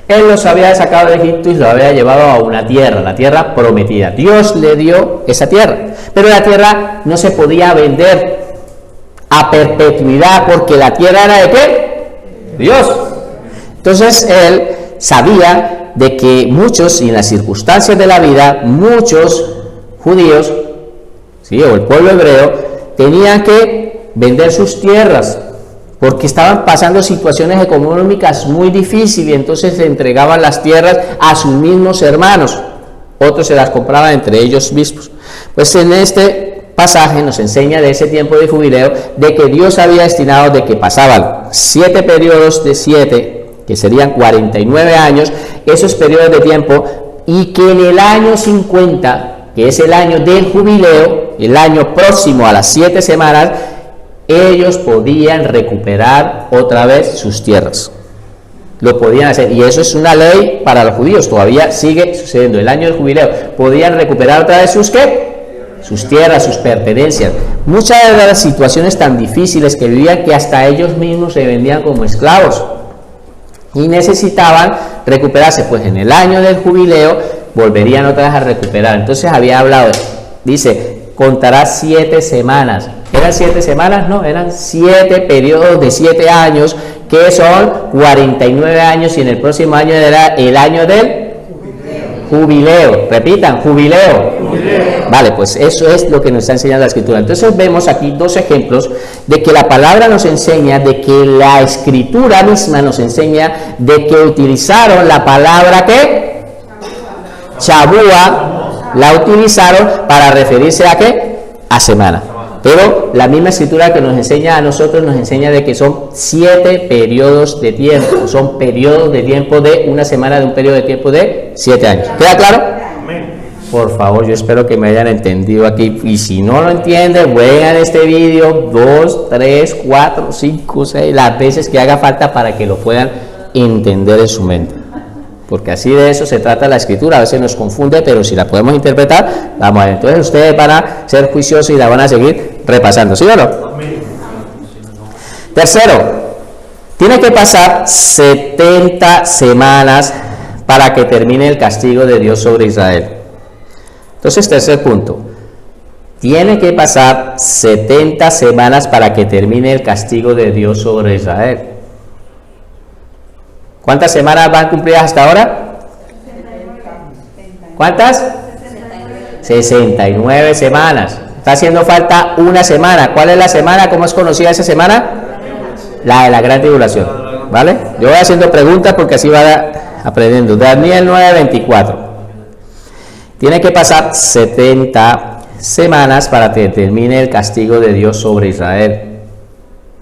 Él los había sacado de Egipto y los había llevado a una tierra, la tierra prometida. Dios le dio esa tierra, pero la tierra no se podía vender a perpetuidad, porque la tierra era de ¿qué? Dios. Entonces él sabía de que muchos, y en las circunstancias de la vida, muchos judíos, ¿sí?, o el pueblo hebreo, tenían que vender sus tierras, porque estaban pasando situaciones económicas muy difíciles, y entonces le entregaban las tierras a sus mismos hermanos, otros se las compraban entre ellos mismos. Pues en este pasaje nos enseña de ese tiempo de jubileo, de que Dios había destinado de que pasaban 7 periodos de 7, que serían 49 años, esos periodos de tiempo, y que en el año 50, que es el año del jubileo, el año próximo a las 7 semanas, ellos podían recuperar otra vez sus tierras. Lo podían hacer, y eso es una ley para los judíos, todavía sigue sucediendo. El año del jubileo podían recuperar otra vez sus ¿qué? Sus tierras, sus pertenencias. Muchas de las situaciones tan difíciles que vivían, que hasta ellos mismos se vendían como esclavos y necesitaban recuperarse, pues en el año del jubileo volverían otra vez a recuperar. Entonces había hablado, dice, contarás 7 semanas. ¿Eran 7 semanas? No, eran 7 periodos de 7 años, que son 49 años, y en el próximo año era el año del jubileo. Repitan, jubileo. Vale, pues eso es lo que nos está enseñando la escritura. Entonces vemos aquí 2 ejemplos de que la palabra nos enseña, de que la escritura misma nos enseña de que utilizaron la palabra ¿qué? Chabúa, la utilizaron para referirse a ¿qué? A semana. Pero la misma escritura que nos enseña a nosotros, nos enseña de que son 7 periodos de tiempo, son periodos de tiempo de una semana, de un periodo de tiempo de 7 años. ¿Queda claro? Por favor, yo espero que me hayan entendido aquí, y si no lo entienden, vean este vídeo 2, 3, 4, 5, 6, las veces que haga falta para que lo puedan entender en su mente. Porque así de eso se trata la escritura. A veces nos confunde, pero si la podemos interpretar, vamos a ver. Entonces ustedes van a ser juiciosos y la van a seguir repasando, ¿sí o no? Tercero, tiene que pasar 70 semanas para que termine el castigo de Dios sobre Israel. Entonces, tercer punto, tiene que pasar 70 semanas para que termine el castigo de Dios sobre Israel. ¿Cuántas semanas van cumplidas hasta ahora? ¿Cuántas? 69 semanas. Está haciendo falta una semana. ¿Cuál es la semana? ¿Cómo es conocida esa semana? La de la gran tribulación. ¿Vale? Yo voy haciendo preguntas porque así va aprendiendo. Daniel 9:24. Tiene que pasar 70 semanas para que termine el castigo de Dios sobre Israel.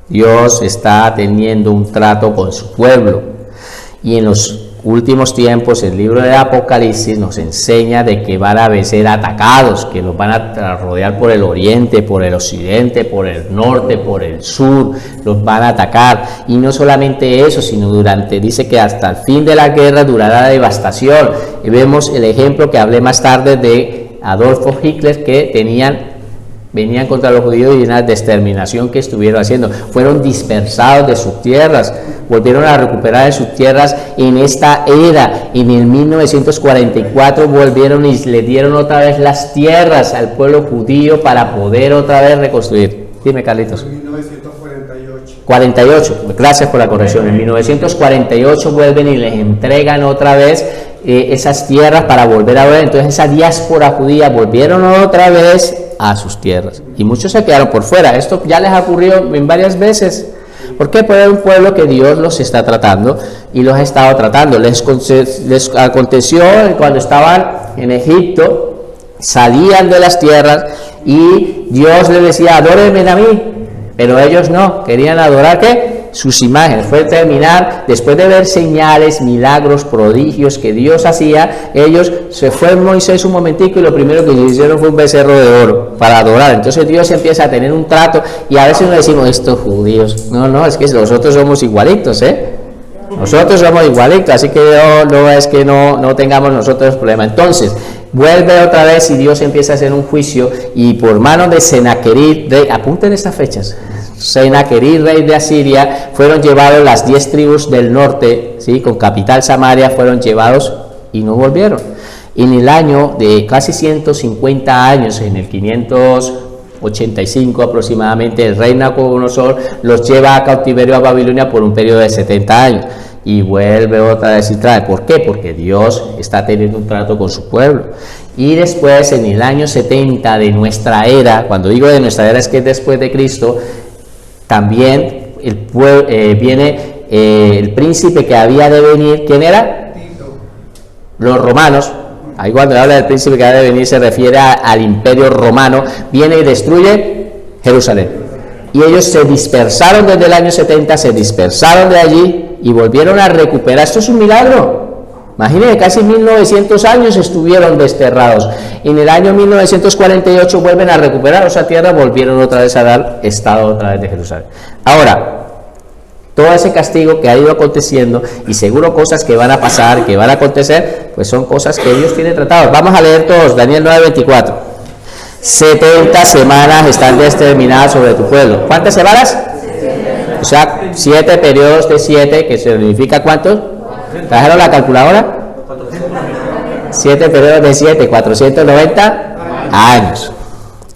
Dios está teniendo un trato con su pueblo. Y en los últimos tiempos, el libro de Apocalipsis nos enseña de que van a ser atacados, que los van a rodear por el oriente, por el occidente, por el norte, por el sur, los van a atacar. Y no solamente eso, sino dice que hasta el fin de la guerra durará la devastación. Y vemos el ejemplo que hablé más tarde de Adolfo Hitler, que venían contra los judíos y una exterminación que estuvieron haciendo. Fueron dispersados de sus tierras, volvieron a recuperar de sus tierras en esta era. En el 1944 volvieron y le dieron otra vez las tierras al pueblo judío para poder otra vez reconstruir. Dime, Carlitos. En 1948. Gracias por la corrección. En 1948 vuelven y les entregan otra vez esas tierras para volver a ver. Entonces esa diáspora judía volvieron otra vez a sus tierras, y muchos se quedaron por fuera. Esto ya les ha ocurrido en varias veces. ¿Por qué? Porque es un pueblo que Dios los está tratando y los ha estado tratando. Les aconteció cuando estaban en Egipto, salían de las tierras y Dios les decía, adórenme a mí, pero ellos no, querían adorar ¿qué? Sus imágenes. Fue terminar, después de ver señales, milagros, prodigios que Dios hacía, ellos se fue Moisés un momentico y lo primero que hicieron fue un becerro de oro para adorar. Entonces Dios empieza a tener un trato y a veces nos decimos, estos judíos, no, es que nosotros somos igualitos, nosotros somos igualitos, así que no es que no tengamos nosotros problema. Entonces vuelve otra vez y Dios empieza a hacer un juicio y por mano de Senaquerib, rey, apunten estas fechas, Senaquerib, rey de Asiria, fueron llevados las 10 tribus del norte, ¿sí? Con capital Samaria, fueron llevados y no volvieron. En el año de casi 150 años, en el 585 aproximadamente, el rey Nabucodonosor los lleva a cautiverio a Babilonia por un periodo de 70 años. Y vuelve otra vez y trae. ¿Por qué? Porque Dios está teniendo un trato con su pueblo. Y después, en el año 70 de nuestra era, cuando digo de nuestra era es que después de Cristo, también viene el príncipe que había de venir. ¿Quién era? Los romanos. Ahí cuando habla del príncipe que había de venir se refiere al imperio romano. Viene y destruye Jerusalén. Y ellos se dispersaron desde el año 70, se dispersaron de allí y volvieron a recuperar. Esto es un milagro. Imagínense, casi 1900 años estuvieron desterrados. En el año 1948 vuelven a recuperar esa tierra, volvieron otra vez a dar estado otra vez de Jerusalén. Ahora, todo ese castigo que ha ido aconteciendo y seguro cosas que van a pasar, que van a acontecer, pues son cosas que Dios tiene tratados. Vamos a leer todos, Daniel 9:24. 70 semanas están determinadas sobre tu pueblo. ¿Cuántas semanas? O sea, 7 periodos de 7, que significa ¿cuántos? ¿Trajeron la calculadora? 7 periodos de 7, 490 años.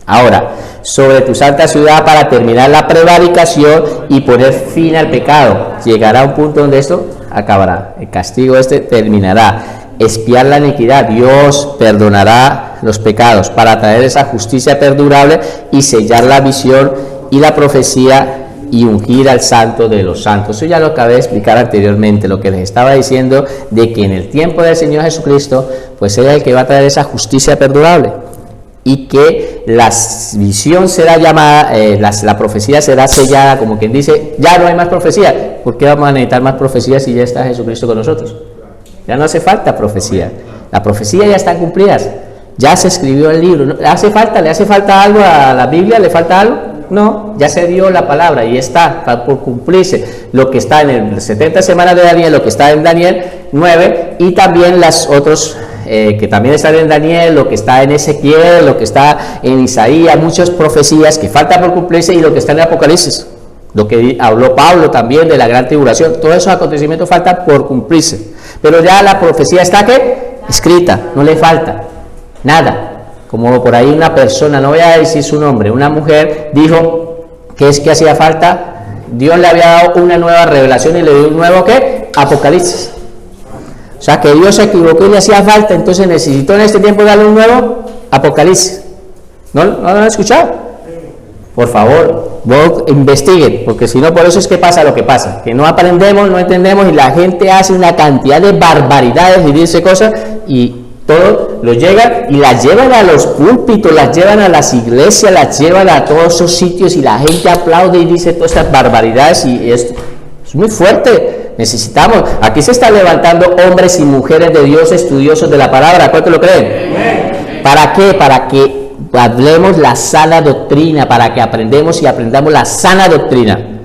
Ahora, sobre tu santa ciudad para terminar la prevaricación y poner fin al pecado. Llegará un punto donde esto acabará. El castigo terminará. Espiar la iniquidad. Dios perdonará los pecados para traer esa justicia perdurable y sellar la visión y la profecía y ungir al santo de los santos. Eso ya lo acabé de explicar anteriormente, lo que les estaba diciendo de que en el tiempo del Señor Jesucristo, pues Él es el que va a traer esa justicia perdurable y que la visión será llamada, la profecía será sellada, como quien dice, ya no hay más profecía. ¿Por qué vamos a necesitar más profecía si ya está Jesucristo con nosotros? Ya no hace falta profecía. La profecía ya está cumplida. Ya se escribió el libro. ¿Le hace falta algo a la Biblia? ¿Le falta algo? No, ya se dio la palabra y está por cumplirse lo que está en el 70 semanas de Daniel, lo que está en Daniel 9 y también las otros que también están en Daniel, lo que está en Ezequiel, lo que está en Isaías, muchas profecías que faltan por cumplirse y lo que está en el Apocalipsis, lo que habló Pablo también de la gran tribulación. Todos esos acontecimientos faltan por cumplirse, pero ya la profecía está ¿qué? Escrita, no le falta nada. Como por ahí una persona, no voy a decir su nombre, una mujer dijo que es que hacía falta, Dios le había dado una nueva revelación y le dio un nuevo ¿qué? Apocalipsis. O sea que Dios se equivocó y le hacía falta, entonces necesitó en este tiempo darle un nuevo Apocalipsis. ¿No lo han escuchado? Por favor, investiguen, porque si no, por eso es que pasa lo que pasa, que no aprendemos, no entendemos y la gente hace una cantidad de barbaridades y dice cosas y todo lo llegan y las llevan a los púlpitos, las llevan a las iglesias, las llevan a todos esos sitios y la gente aplaude y dice todas estas barbaridades y esto es muy fuerte. Necesitamos, aquí se están levantando hombres y mujeres de Dios estudiosos de la palabra. ¿Cuánto lo creen? ¿Para qué? Para que hablemos la sana doctrina, para que aprendamos y aprendamos la sana doctrina.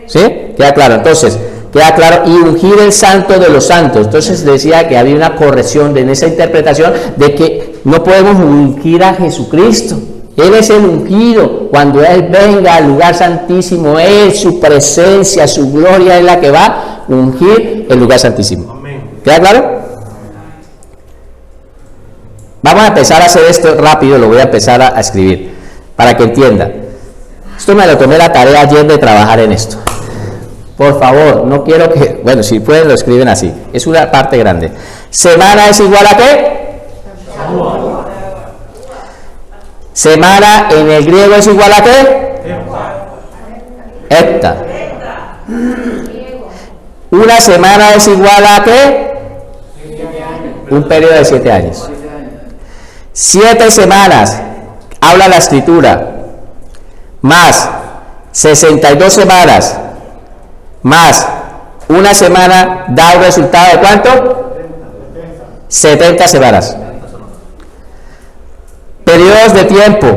¿Sí? ¿Queda claro? Entonces, queda claro, y ungir el santo de los santos. Entonces decía que había una corrección en esa interpretación de que no podemos ungir a Jesucristo. Él es el ungido. Cuando Él venga al lugar santísimo, Él, su presencia, su gloria es la que va a ungir el lugar santísimo. ¿Queda claro? Vamos a empezar a hacer esto rápido, lo voy a empezar a escribir para que entienda. Esto me lo tomé la tarea ayer de trabajar en esto. Por favor, no quiero que... Bueno, si pueden lo escriben así. Es una parte grande. ¿Semana es igual a qué? Semana en el griego es igual a qué? Hepta. Una semana es igual a qué? Un periodo de 7 años. 7 semanas, habla la escritura, más 62 semanas, más una semana, da un resultado de ¿cuánto? 70 semanas. Periodos de tiempo,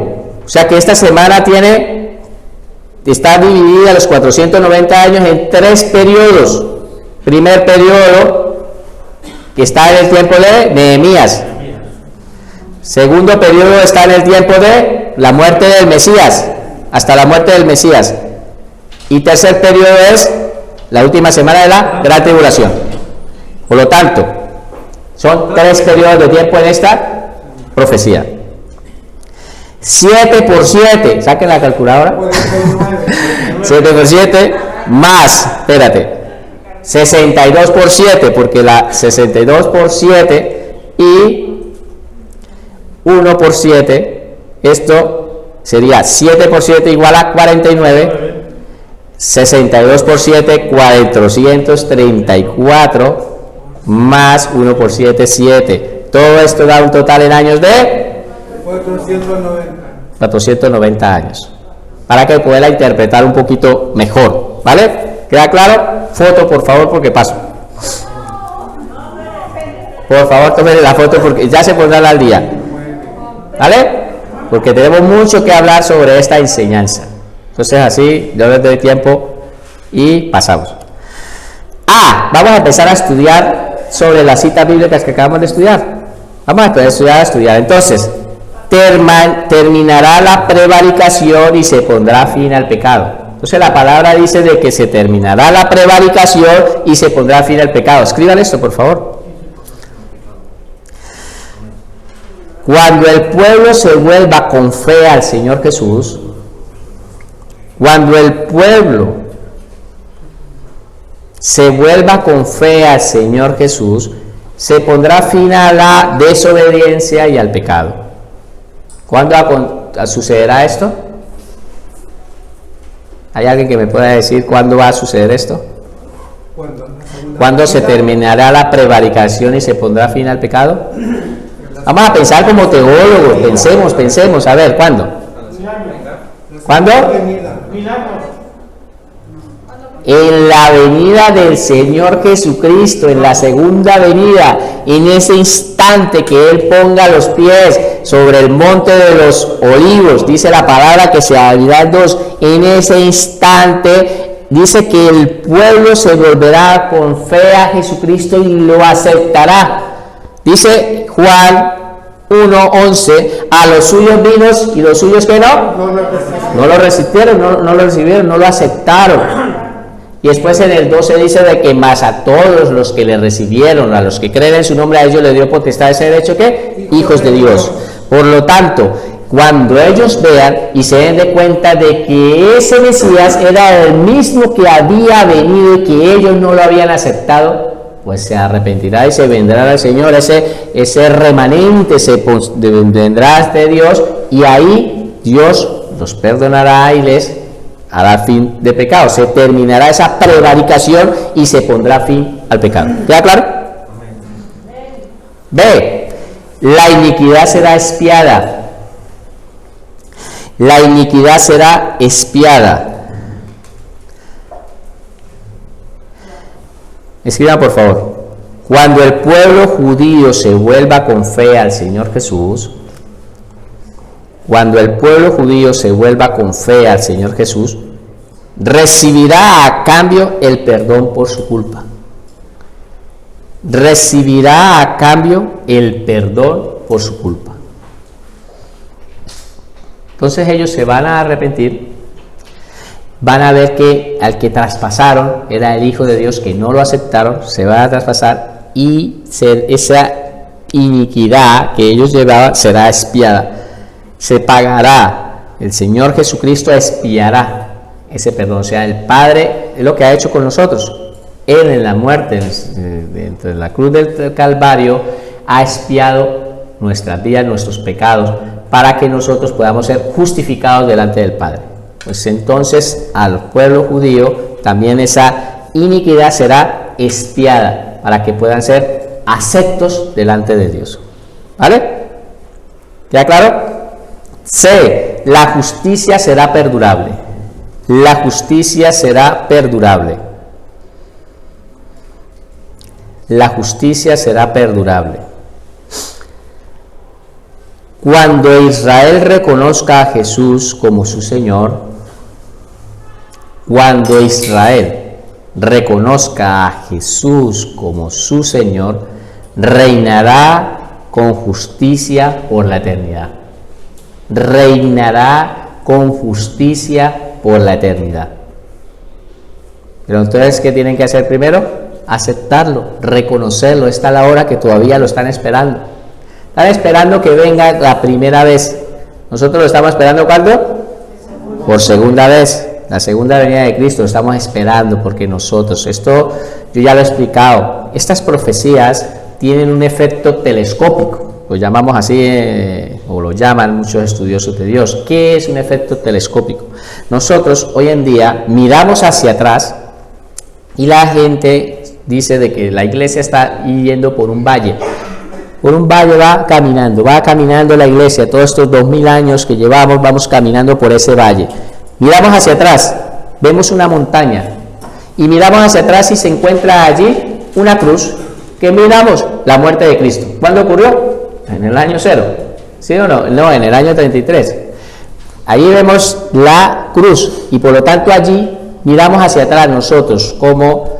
o sea que esta semana está dividida los 490 años en 3 periodos. Primer periodo, que está en el tiempo de Nehemías. Segundo periodo está en el tiempo de la muerte del Mesías, hasta la muerte del Mesías. Y tercer periodo es la última semana de la Gran Tribulación. Por lo tanto, son 3 periodos de tiempo en esta profecía. 7 por 7, saquen la calculadora. 7 por 7 más, espérate, 62 por 7, porque la 62 por 7 y 1 por 7, esto sería 7 por 7 igual a 49, 62 por 7, 434, más 1 por 7, 7. Todo esto da un total en años de 490 años. Para que pueda interpretar un poquito mejor, ¿vale? ¿Queda claro? Foto, por favor, porque paso. Por favor, tomen la foto porque ya se pondrá al día. ¿Vale? Porque tenemos mucho que hablar sobre esta enseñanza. Entonces así, yo les doy tiempo y pasamos. Vamos a empezar a estudiar sobre las citas bíblicas que acabamos de estudiar. Vamos a estudiar. Entonces, terminará la prevaricación y se pondrá fin al pecado. Entonces la palabra dice de que se terminará la prevaricación y se pondrá fin al pecado. Escriban esto, por favor. Cuando el pueblo se vuelva con fe al Señor Jesús, cuando el pueblo se vuelva con fe al Señor Jesús, se pondrá fin a la desobediencia y al pecado. ¿Cuándo sucederá esto? ¿Hay alguien que me pueda decir cuándo va a suceder esto? ¿Cuándo se terminará la prevaricación y se pondrá fin al pecado? Vamos a pensar como teólogos, pensemos, a ver, ¿cuándo? ¿Cuándo? En la venida del Señor Jesucristo, en la segunda venida, en ese instante que Él ponga los pies sobre el monte de los olivos, dice la palabra que se abrirán dos, en ese instante dice que el pueblo se volverá con fe a Jesucristo y lo aceptará. Dice Juan 1:11, a los suyos vino y los suyos que no lo resistieron, no lo recibieron, no lo aceptaron. Y después en el 12 dice de que más a todos los que le recibieron, a los que creen en su nombre, a ellos les dio potestad de ser hecho ¿qué? Hijos de Dios. Por lo tanto, cuando ellos vean y se den de cuenta de que ese Mesías era el mismo que había venido y que ellos no lo habían aceptado, pues se arrepentirá y se vendrá al Señor, ese remanente se vendrá este Dios, y ahí Dios los perdonará y les hará fin de pecado. Se terminará esa prevaricación y se pondrá fin al pecado. ¿Queda claro? B. La iniquidad será expiada. La iniquidad será expiada. Escriban por favor. Cuando el pueblo judío se vuelva con fe al Señor Jesús, cuando el pueblo judío se vuelva con fe al Señor Jesús, recibirá a cambio el perdón por su culpa. Recibirá a cambio el perdón por su culpa. Entonces ellos se van a arrepentir, van a ver que al que traspasaron era el Hijo de Dios, que no lo aceptaron, se van a traspasar y esa iniquidad que ellos llevaban será expiada. Se pagará, el Señor Jesucristo expiará ese perdón. O sea, el Padre es lo que ha hecho con nosotros. Él en la muerte, dentro de la cruz del Calvario, ha expiado nuestras vidas, nuestros pecados, para que nosotros podamos ser justificados delante del Padre. Pues entonces al pueblo judío también esa iniquidad será expiada, para que puedan ser aceptos delante de Dios. ¿Vale? ¿Queda claro? C. La justicia será perdurable. La justicia será perdurable. La justicia será perdurable. Cuando Israel reconozca a Jesús como su Señor, cuando Israel reconozca a Jesús como su Señor, reinará con justicia por la eternidad. Reinará con justicia por la eternidad. Pero entonces, ¿qué tienen que hacer primero? Aceptarlo, reconocerlo. Esta es la hora que todavía lo están esperando. Están esperando que venga la primera vez. Nosotros lo estamos esperando, ¿cuándo? Por segunda vez. La segunda venida de Cristo lo estamos esperando, porque nosotros, esto yo ya lo he explicado, estas profecías tienen un efecto telescópico, lo llamamos así, o lo llaman muchos estudiosos de Dios. ¿Qué es un efecto telescópico? Nosotros hoy en día miramos hacia atrás y la gente dice de que la iglesia está yendo por un valle. Por un valle va caminando la iglesia. Todos estos 2000 años que llevamos, vamos caminando por ese valle. Miramos hacia atrás, vemos una montaña, y miramos hacia atrás y se encuentra allí una cruz. ¿Qué miramos? La muerte de Cristo. ¿Cuándo ocurrió? En el año 0. ¿Sí o no? No, en el año 33. Ahí vemos la cruz, y por lo tanto allí miramos hacia atrás nosotros como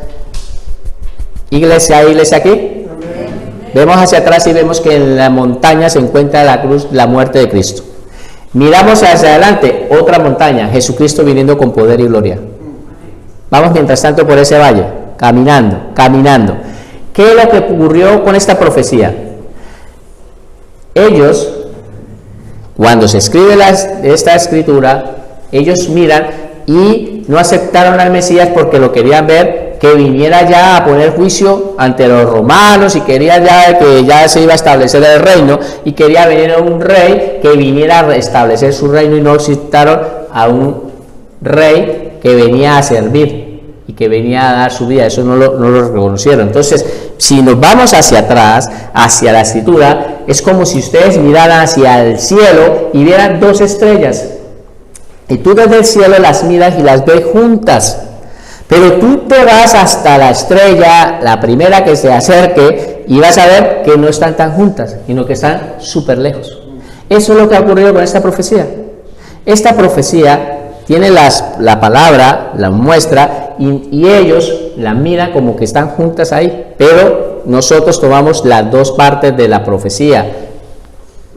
iglesia. ¿Hay iglesia aquí? Vemos hacia atrás y vemos que en la montaña se encuentra la cruz, la muerte de Cristo. Miramos hacia adelante, otra montaña, Jesucristo viniendo con poder y gloria. Vamos mientras tanto por ese valle, caminando. ¿Qué es lo que ocurrió con esta profecía? Ellos, cuando se escribe esta escritura, ellos miran y no aceptaron al Mesías porque lo querían ver que viniera ya a poner juicio ante los romanos, y quería ya que ya se iba a establecer el reino, y quería venir un rey que viniera a restablecer su reino, y no aceptaron a un rey que venía a servir y que venía a dar su vida. Eso no lo reconocieron. Entonces, si nos vamos hacia atrás, hacia la escritura, es como si ustedes miraran hacia el cielo y vieran dos estrellas, y tú desde el cielo las miras y las ves juntas. Pero tú te vas hasta la estrella, la primera que se acerque, y vas a ver que no están tan juntas, sino que están súper lejos. Eso es lo que ha ocurrido con esta profecía. Esta profecía tiene la palabra, la muestra, y ellos la miran como que están juntas ahí. Pero nosotros tomamos las dos partes de la profecía: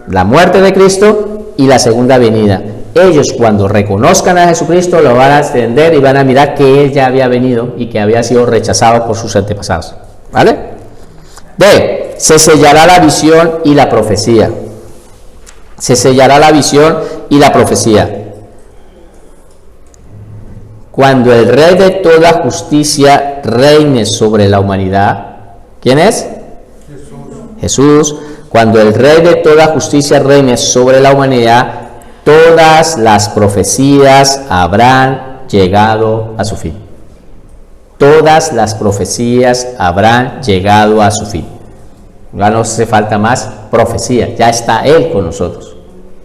la muerte de Cristo y la segunda venida. Ellos, cuando reconozcan a Jesucristo, lo van a extender y van a mirar que Él ya había venido y que había sido rechazado por sus antepasados. ¿Vale? D. Se sellará la visión y la profecía. Se sellará la visión y la profecía. Cuando el Rey de toda justicia reine sobre la humanidad. ¿Quién es? Jesús. Cuando el Rey de toda justicia reine sobre la humanidad, todas las profecías habrán llegado a su fin. Todas las profecías habrán llegado a su fin. Ya no hace falta más profecía, ya está Él con nosotros.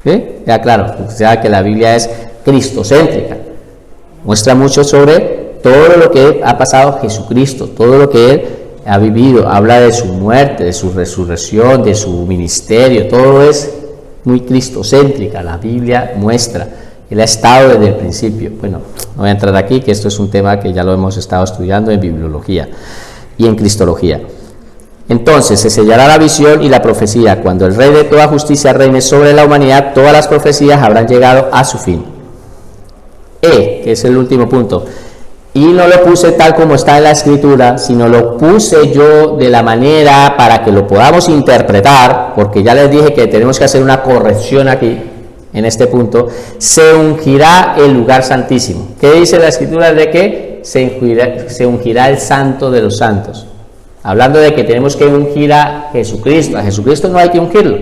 ¿Sí? Ya claro, o sea que la Biblia es cristocéntrica. Muestra mucho sobre todo lo que ha pasado Jesucristo, todo lo que Él ha vivido. Habla de su muerte, de su resurrección, de su ministerio. Todo es muy cristocéntrica. La Biblia muestra, Él ha estado desde el principio. Bueno, no voy a entrar aquí, que esto es un tema que ya lo hemos estado estudiando en bibliología y en cristología. Entonces, se sellará la visión y la profecía. Cuando el Rey de toda justicia reine sobre la humanidad, todas las profecías habrán llegado a su fin. Que es el último punto. Y no lo puse tal como está en la escritura, sino lo puse yo de la manera para que lo podamos interpretar, porque ya les dije que tenemos que hacer una corrección aquí, en este punto. Se ungirá el lugar santísimo. ¿Qué dice la escritura? De que se ungirá el santo de los santos. Hablando de que tenemos que ungir a Jesucristo. A Jesucristo no hay que ungirlo.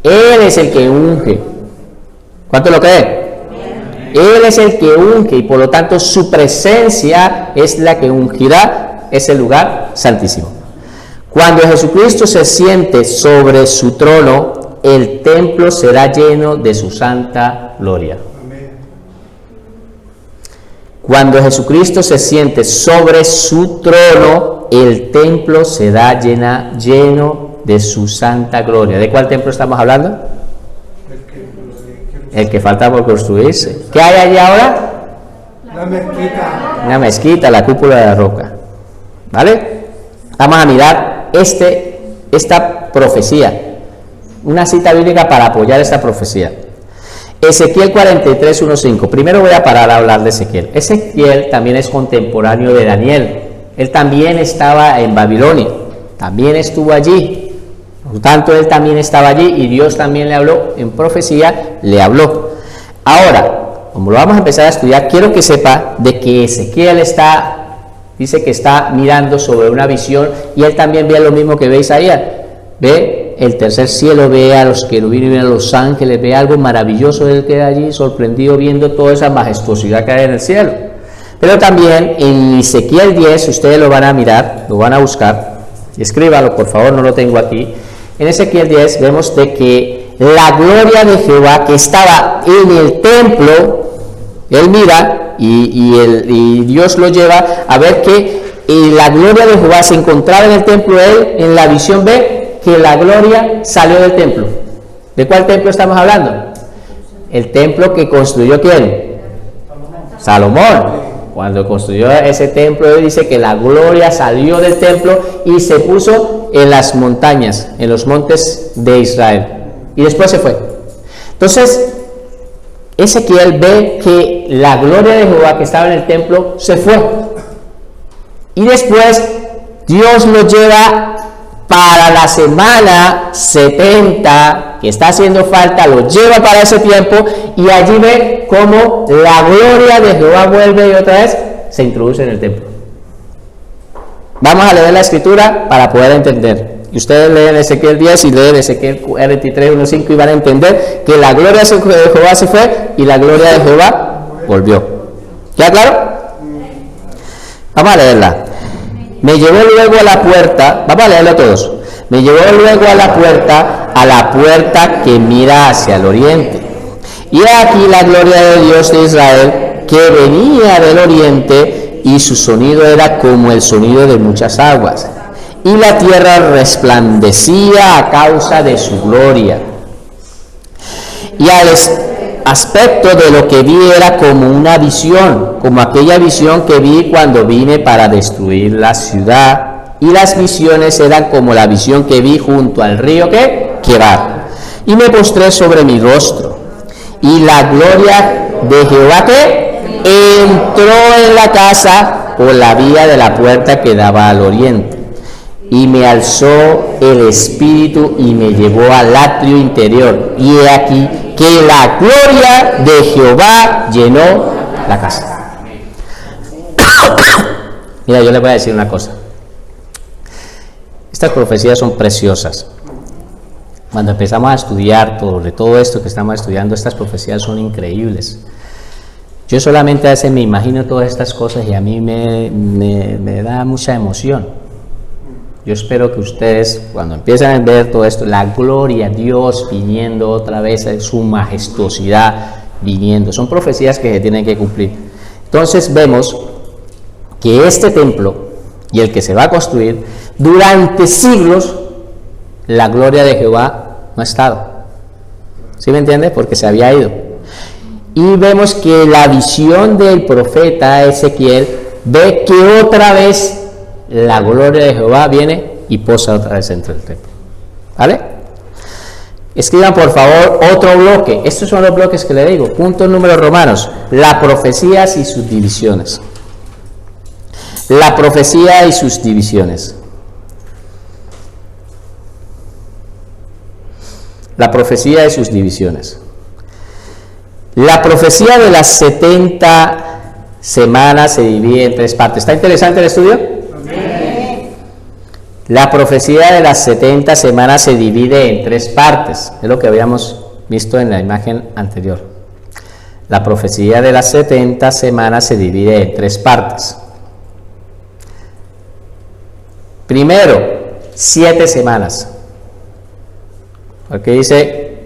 Él es el que unge. ¿Cuánto lo cree? Él es el que unge, y por lo tanto su presencia es la que ungirá ese lugar santísimo. Cuando Jesucristo se siente sobre su trono, el templo será lleno de su santa gloria. Cuando Jesucristo se siente sobre su trono, el templo será lleno de su santa gloria. ¿De cuál templo estamos hablando? El que falta por construirse. ¿Qué hay allí ahora? La mezquita. Una mezquita, la cúpula de la roca. ¿Vale? Vamos a mirar esta profecía. Una cita bíblica para apoyar esta profecía. Ezequiel 43, 1-5. Primero voy a parar a hablar de Ezequiel. Ezequiel también es contemporáneo de Daniel. Él también estaba en Babilonia. También estuvo allí. Por lo tanto, él también estaba allí y Dios también le habló. En profecía le habló. Ahora, como lo vamos a empezar a estudiar, quiero que sepa de que Ezequiel dice que está mirando sobre una visión y él también ve lo mismo que ve Isaías. Ve el tercer cielo, ve a los querubines, ve a los ángeles, ve algo maravilloso. Él queda allí sorprendido viendo toda esa majestuosidad que hay en el cielo. Pero también en Ezequiel 10, ustedes lo van a mirar, lo van a buscar, y escríbalo por favor, no lo tengo aquí. En Ezequiel 10 vemos de que la gloria de Jehová que estaba en el templo, él mira y Dios lo lleva a ver que la gloria de Jehová se encontraba en el templo. Él en la visión ve que la gloria salió del templo. ¿De cuál templo estamos hablando? El templo que construyó ¿quién? Salomón. Cuando construyó ese templo, él dice que la gloria salió del templo y se puso en las montañas, en los montes de Israel. Y después se fue. Entonces, Ezequiel ve que la gloria de Jehová que estaba en el templo se fue. Y después Dios lo lleva para la semana 70 que está haciendo falta, lo lleva para ese tiempo y allí ve cómo la gloria de Jehová vuelve y otra vez se introduce en el templo. Vamos a leer la escritura para poder entender. Y ustedes leen Ezequiel 10 y leen Ezequiel 43, 1-5 y van a entender que la gloria de Jehová se fue y la gloria de Jehová volvió. ¿Queda claro? Vamos a leerla. Me llevó luego a la puerta, vamos a leerlo todos. Me llevó luego a la puerta que mira hacia el oriente. Y aquí la gloria de Dios de Israel que venía del oriente y su sonido era como el sonido de muchas aguas. Y la tierra resplandecía a causa de su gloria. Y al aspecto de lo que vi era como una visión, como aquella visión que vi cuando vine para destruir la ciudad. Y las visiones eran como la visión que vi junto al río Quebar. Y me postré sobre mi rostro. Y la gloria de Jehová que entró en la casa por la vía de la puerta que daba al oriente. Y me alzó el espíritu y me llevó al atrio interior. Y he aquí que la gloria de Jehová llenó la casa. Mira, yo les voy a decir una cosa. Estas profecías son preciosas. Cuando empezamos a estudiar sobre todo esto que estamos estudiando, estas profecías son increíbles. Yo solamente a veces me imagino todas estas cosas y a mí me da mucha emoción. Yo espero que ustedes, cuando empiecen a ver todo esto, la gloria de Dios viniendo otra vez, su majestuosidad viniendo, son profecías que se tienen que cumplir. Entonces vemos que este templo y el que se va a construir, durante siglos, la gloria de Jehová no ha estado. ¿Sí me entiendes? Porque se había ido. Y vemos que la visión del profeta Ezequiel ve que otra vez la gloria de Jehová viene y posa otra vez dentro del templo. ¿Vale? Escriban por favor otro bloque. Estos son los bloques que le digo. Punto número romanos. La profecías y sus divisiones. La profecía y sus divisiones. La profecía y sus divisiones. La profecía de las 70 semanas se divide en 3 partes. ¿Está interesante el estudio? Amén. La profecía de las 70 semanas se divide en 3 partes. Es lo que habíamos visto en la imagen anterior. La profecía de las 70 semanas se divide en 3 partes. Primero, 7 semanas. Porque dice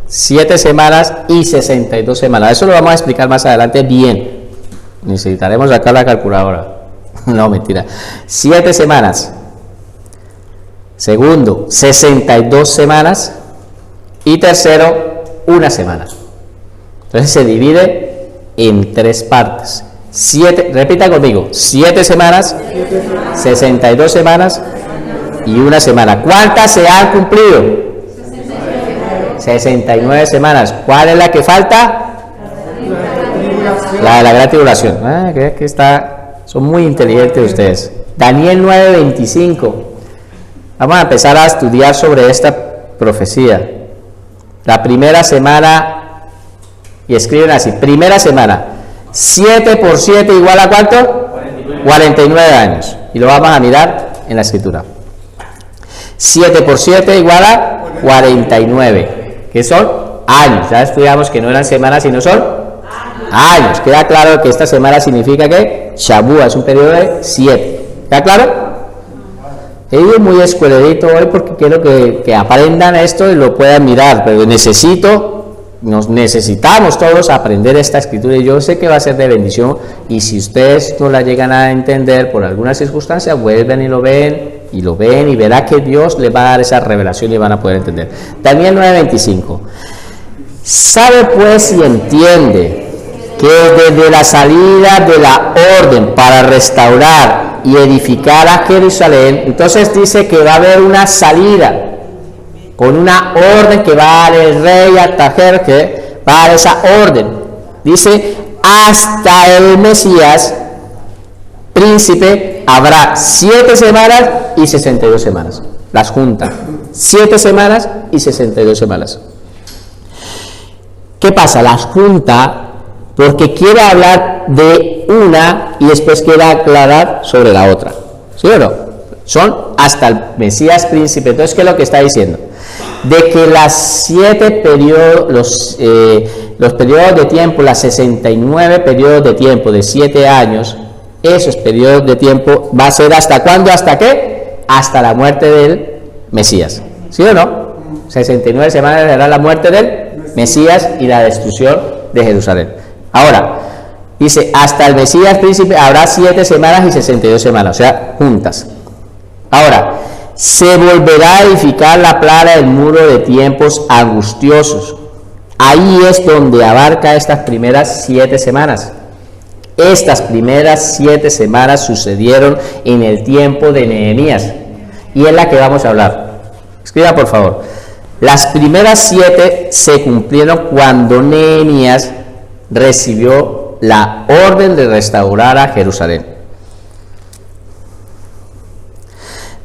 7 semanas y 62 semanas. Eso lo vamos a explicar más adelante bien. Necesitaremos sacar la calculadora. No, mentira. 7 semanas. Segundo, 62 semanas. Y tercero, 1 semana. Entonces se divide en 3 partes. 7, repita conmigo, 7 semanas, 62 semanas y 1 semana. ¿Cuántas se han cumplido? 69 semanas. ¿Cuál es la que falta? La de la gran tribulación. Que son muy inteligentes ustedes. Daniel 9:25. Vamos a empezar a estudiar sobre esta profecía. La primera semana, y escriben así, primera semana, 7 por 7 igual a ¿cuánto? 49 años. Y lo vamos a mirar en la escritura. 7 por 7 igual a 49, que son años. Ya estudiamos que no eran semanas, sino son años. Queda claro que esta semana significa que Shabua es un periodo de 7. ¿Queda claro? He ido muy escuelerito hoy porque quiero que aprendan esto y lo puedan mirar, pero nos necesitamos todos aprender esta escritura, y yo sé que va a ser de bendición, y si ustedes no la llegan a entender por alguna circunstancia, vuelven y lo ven y verá que Dios les va a dar esa revelación y van a poder entender. Daniel 9:25. Sabe pues y entiende que desde la salida de la orden para restaurar y edificar a Jerusalén, entonces dice que va a haber una salida con una orden que va a dar el rey Artajerjes, va a dar esa orden. Dice, hasta el Mesías, príncipe, habrá 7 semanas y 62 semanas. Las junta. 7 semanas y 62 semanas. ¿Qué pasa? Las junta porque quiere hablar de una y después quiere aclarar sobre la otra. ¿Sí o no? Son hasta el Mesías príncipe. Entonces, ¿qué es lo que está diciendo? De que las 7 periodos, los periodos de tiempo, las 69 periodos de tiempo de 7 años, esos periodos de tiempo va a ser ¿hasta cuándo? ¿Hasta qué? Hasta la muerte del Mesías. ¿Sí o no? 69 semanas será la muerte del Mesías y la destrucción de Jerusalén. Ahora, dice, hasta el Mesías príncipe habrá 7 semanas y 62 semanas, o sea, juntas. Ahora, se volverá a edificar la plana del muro de tiempos angustiosos. Ahí es donde abarca estas primeras 7 semanas. Estas primeras 7 semanas sucedieron en el tiempo de Nehemías, y es la que vamos a hablar. Escriba, por favor. Las primeras 7 se cumplieron cuando Nehemías recibió la orden de restaurar a Jerusalén.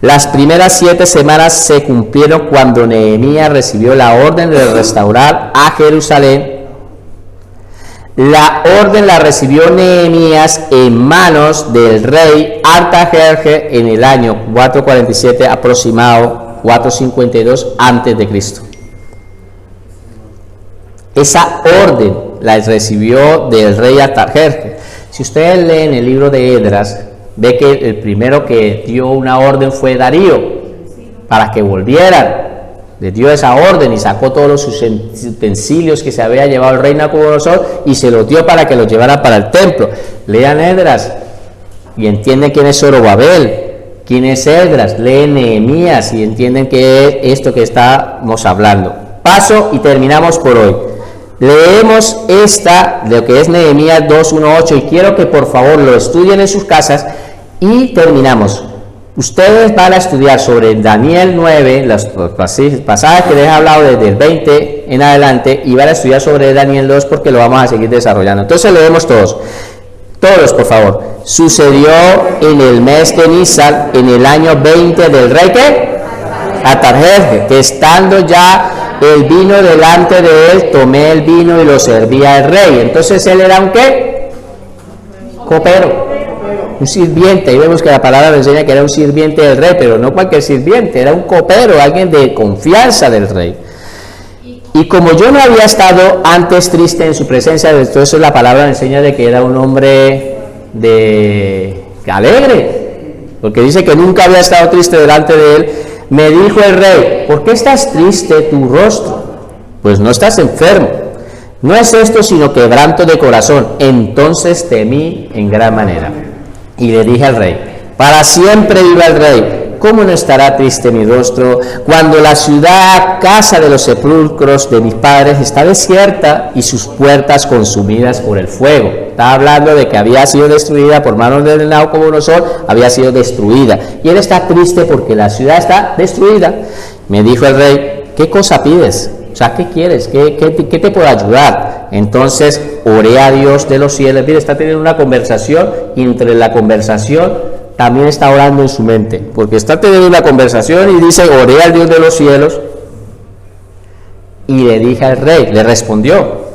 Las primeras 7 semanas se cumplieron cuando Nehemías recibió la orden de restaurar a Jerusalén. La orden la recibió Nehemías en manos del rey Artajerjes en el año 447 aproximado, 452 antes de Cristo. Esa orden la recibió del rey Artajerjes. Si ustedes leen el libro de Esdras, ve que el primero que dio una orden fue Darío, para que volvieran. Le dio esa orden y sacó todos los utensilios que se había llevado el rey Nabucodonosor y se los dio para que los llevara para el templo. Lean Esdras y entienden quién es Zorobabel, quién es Esdras. Leen Nehemías y entienden qué es esto que estamos hablando. Paso y terminamos por hoy. Leemos lo que es Nehemías 2:1-8, y quiero que por favor lo estudien en sus casas y terminamos. Ustedes van a estudiar sobre Daniel 9, los pasajes que les he hablado desde el 20 en adelante, y van a estudiar sobre Daniel 2 porque lo vamos a seguir desarrollando. Entonces leemos todos, por favor. Sucedió en el mes de Nisan, en el año 20 del rey ¿qué? Artajerjes, que estando ya el vino delante de él, tomé el vino y lo servía al rey. Entonces él era un ¿qué? Copero, un sirviente. Y vemos que la palabra nos enseña que era un sirviente del rey, pero no cualquier sirviente, era un copero, alguien de confianza del rey. Y como yo no había estado antes triste en su presencia, entonces la palabra me enseña de que era un hombre alegre, porque dice que nunca había estado triste delante de él. Me dijo el rey: ¿por qué estás triste tu rostro? Pues no estás enfermo. No es esto sino quebranto de corazón. Entonces temí en gran manera. Y le dije al rey: para siempre viva el rey. ¿Cómo no estará triste mi rostro cuando la ciudad, casa de los sepulcros de mis padres, está desierta y sus puertas consumidas por el fuego? Está hablando de que había sido destruida por manos de Nabucodonosor, había sido destruida. Y él está triste porque la ciudad está destruida. Me dijo el rey: ¿qué cosa pides? O sea, ¿qué quieres? ¿Qué te puedo ayudar? Entonces oré a Dios de los cielos. Mire, está teniendo una conversación, y entre la conversación también está orando en su mente, porque está teniendo una conversación y dice: oré al Dios de los cielos y le dije al rey. Le respondió: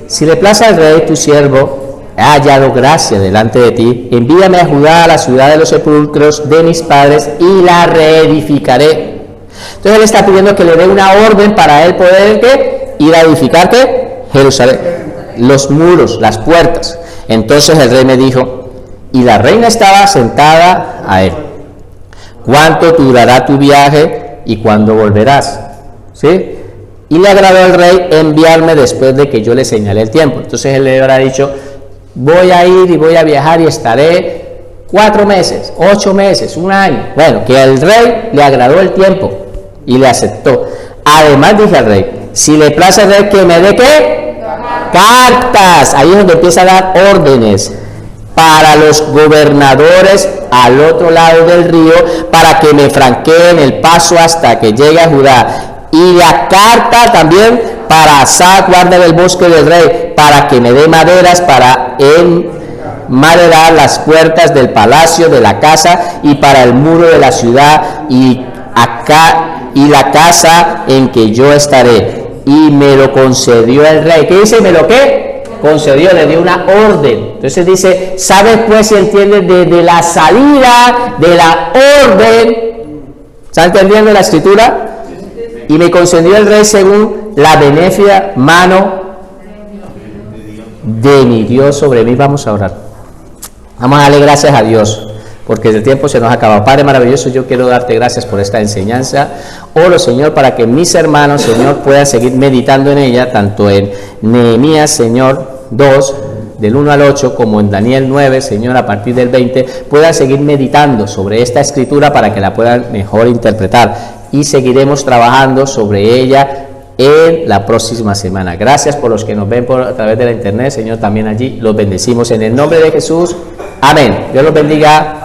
si le place al rey tu siervo, he hallado gracia delante de ti, envíame a Judá, a la ciudad de los sepulcros de mis padres, y la reedificaré. Entonces él está pidiendo que le dé una orden para él poder ir a edificar Jerusalén, los muros, las puertas. Entonces el rey me dijo, y la reina estaba sentada a él: ¿cuánto durará tu viaje y cuándo volverás? ¿Sí? Y le agradó al rey enviarme después de que yo le señalé el tiempo. Entonces él le habrá dicho: voy a ir y voy a viajar y estaré 4 meses, 8 meses, 1 año. Bueno, que al rey le agradó el tiempo y le aceptó. Además dije al rey: si le place al rey que me dé ¿qué? Cartas. Ahí es donde empieza a dar órdenes para los gobernadores al otro lado del río, para que me franqueen el paso hasta que llegue a Judá. Y la carta también para Asa, guarda del bosque del rey, para que me dé maderas para enmaderar las puertas del palacio, de la casa, y para el muro de la ciudad, y la casa en que yo estaré. Y me lo concedió el rey. ¿Qué dice? ¿Me lo qué? Concedió, le dio una orden. Entonces dice: ¿sabes pues si entiendes de la salida, de la orden? ¿Está entendiendo la escritura? Y me concedió el rey según la benéfica mano de mi Dios sobre mí. Vamos a orar. Vamos a darle gracias a Dios, porque el tiempo se nos acaba. Padre maravilloso, yo quiero darte gracias por esta enseñanza. Oro, Señor, para que mis hermanos, Señor, puedan seguir meditando en ella, tanto en Nehemías, Señor, 2, del 1 al 8, como en Daniel 9, Señor, a partir del 20, puedan seguir meditando sobre esta escritura para que la puedan mejor interpretar. Y seguiremos trabajando sobre ella en la próxima semana. Gracias por los que nos ven a través de la internet, Señor, también allí los bendecimos en el nombre de Jesús. Amén. Dios los bendiga.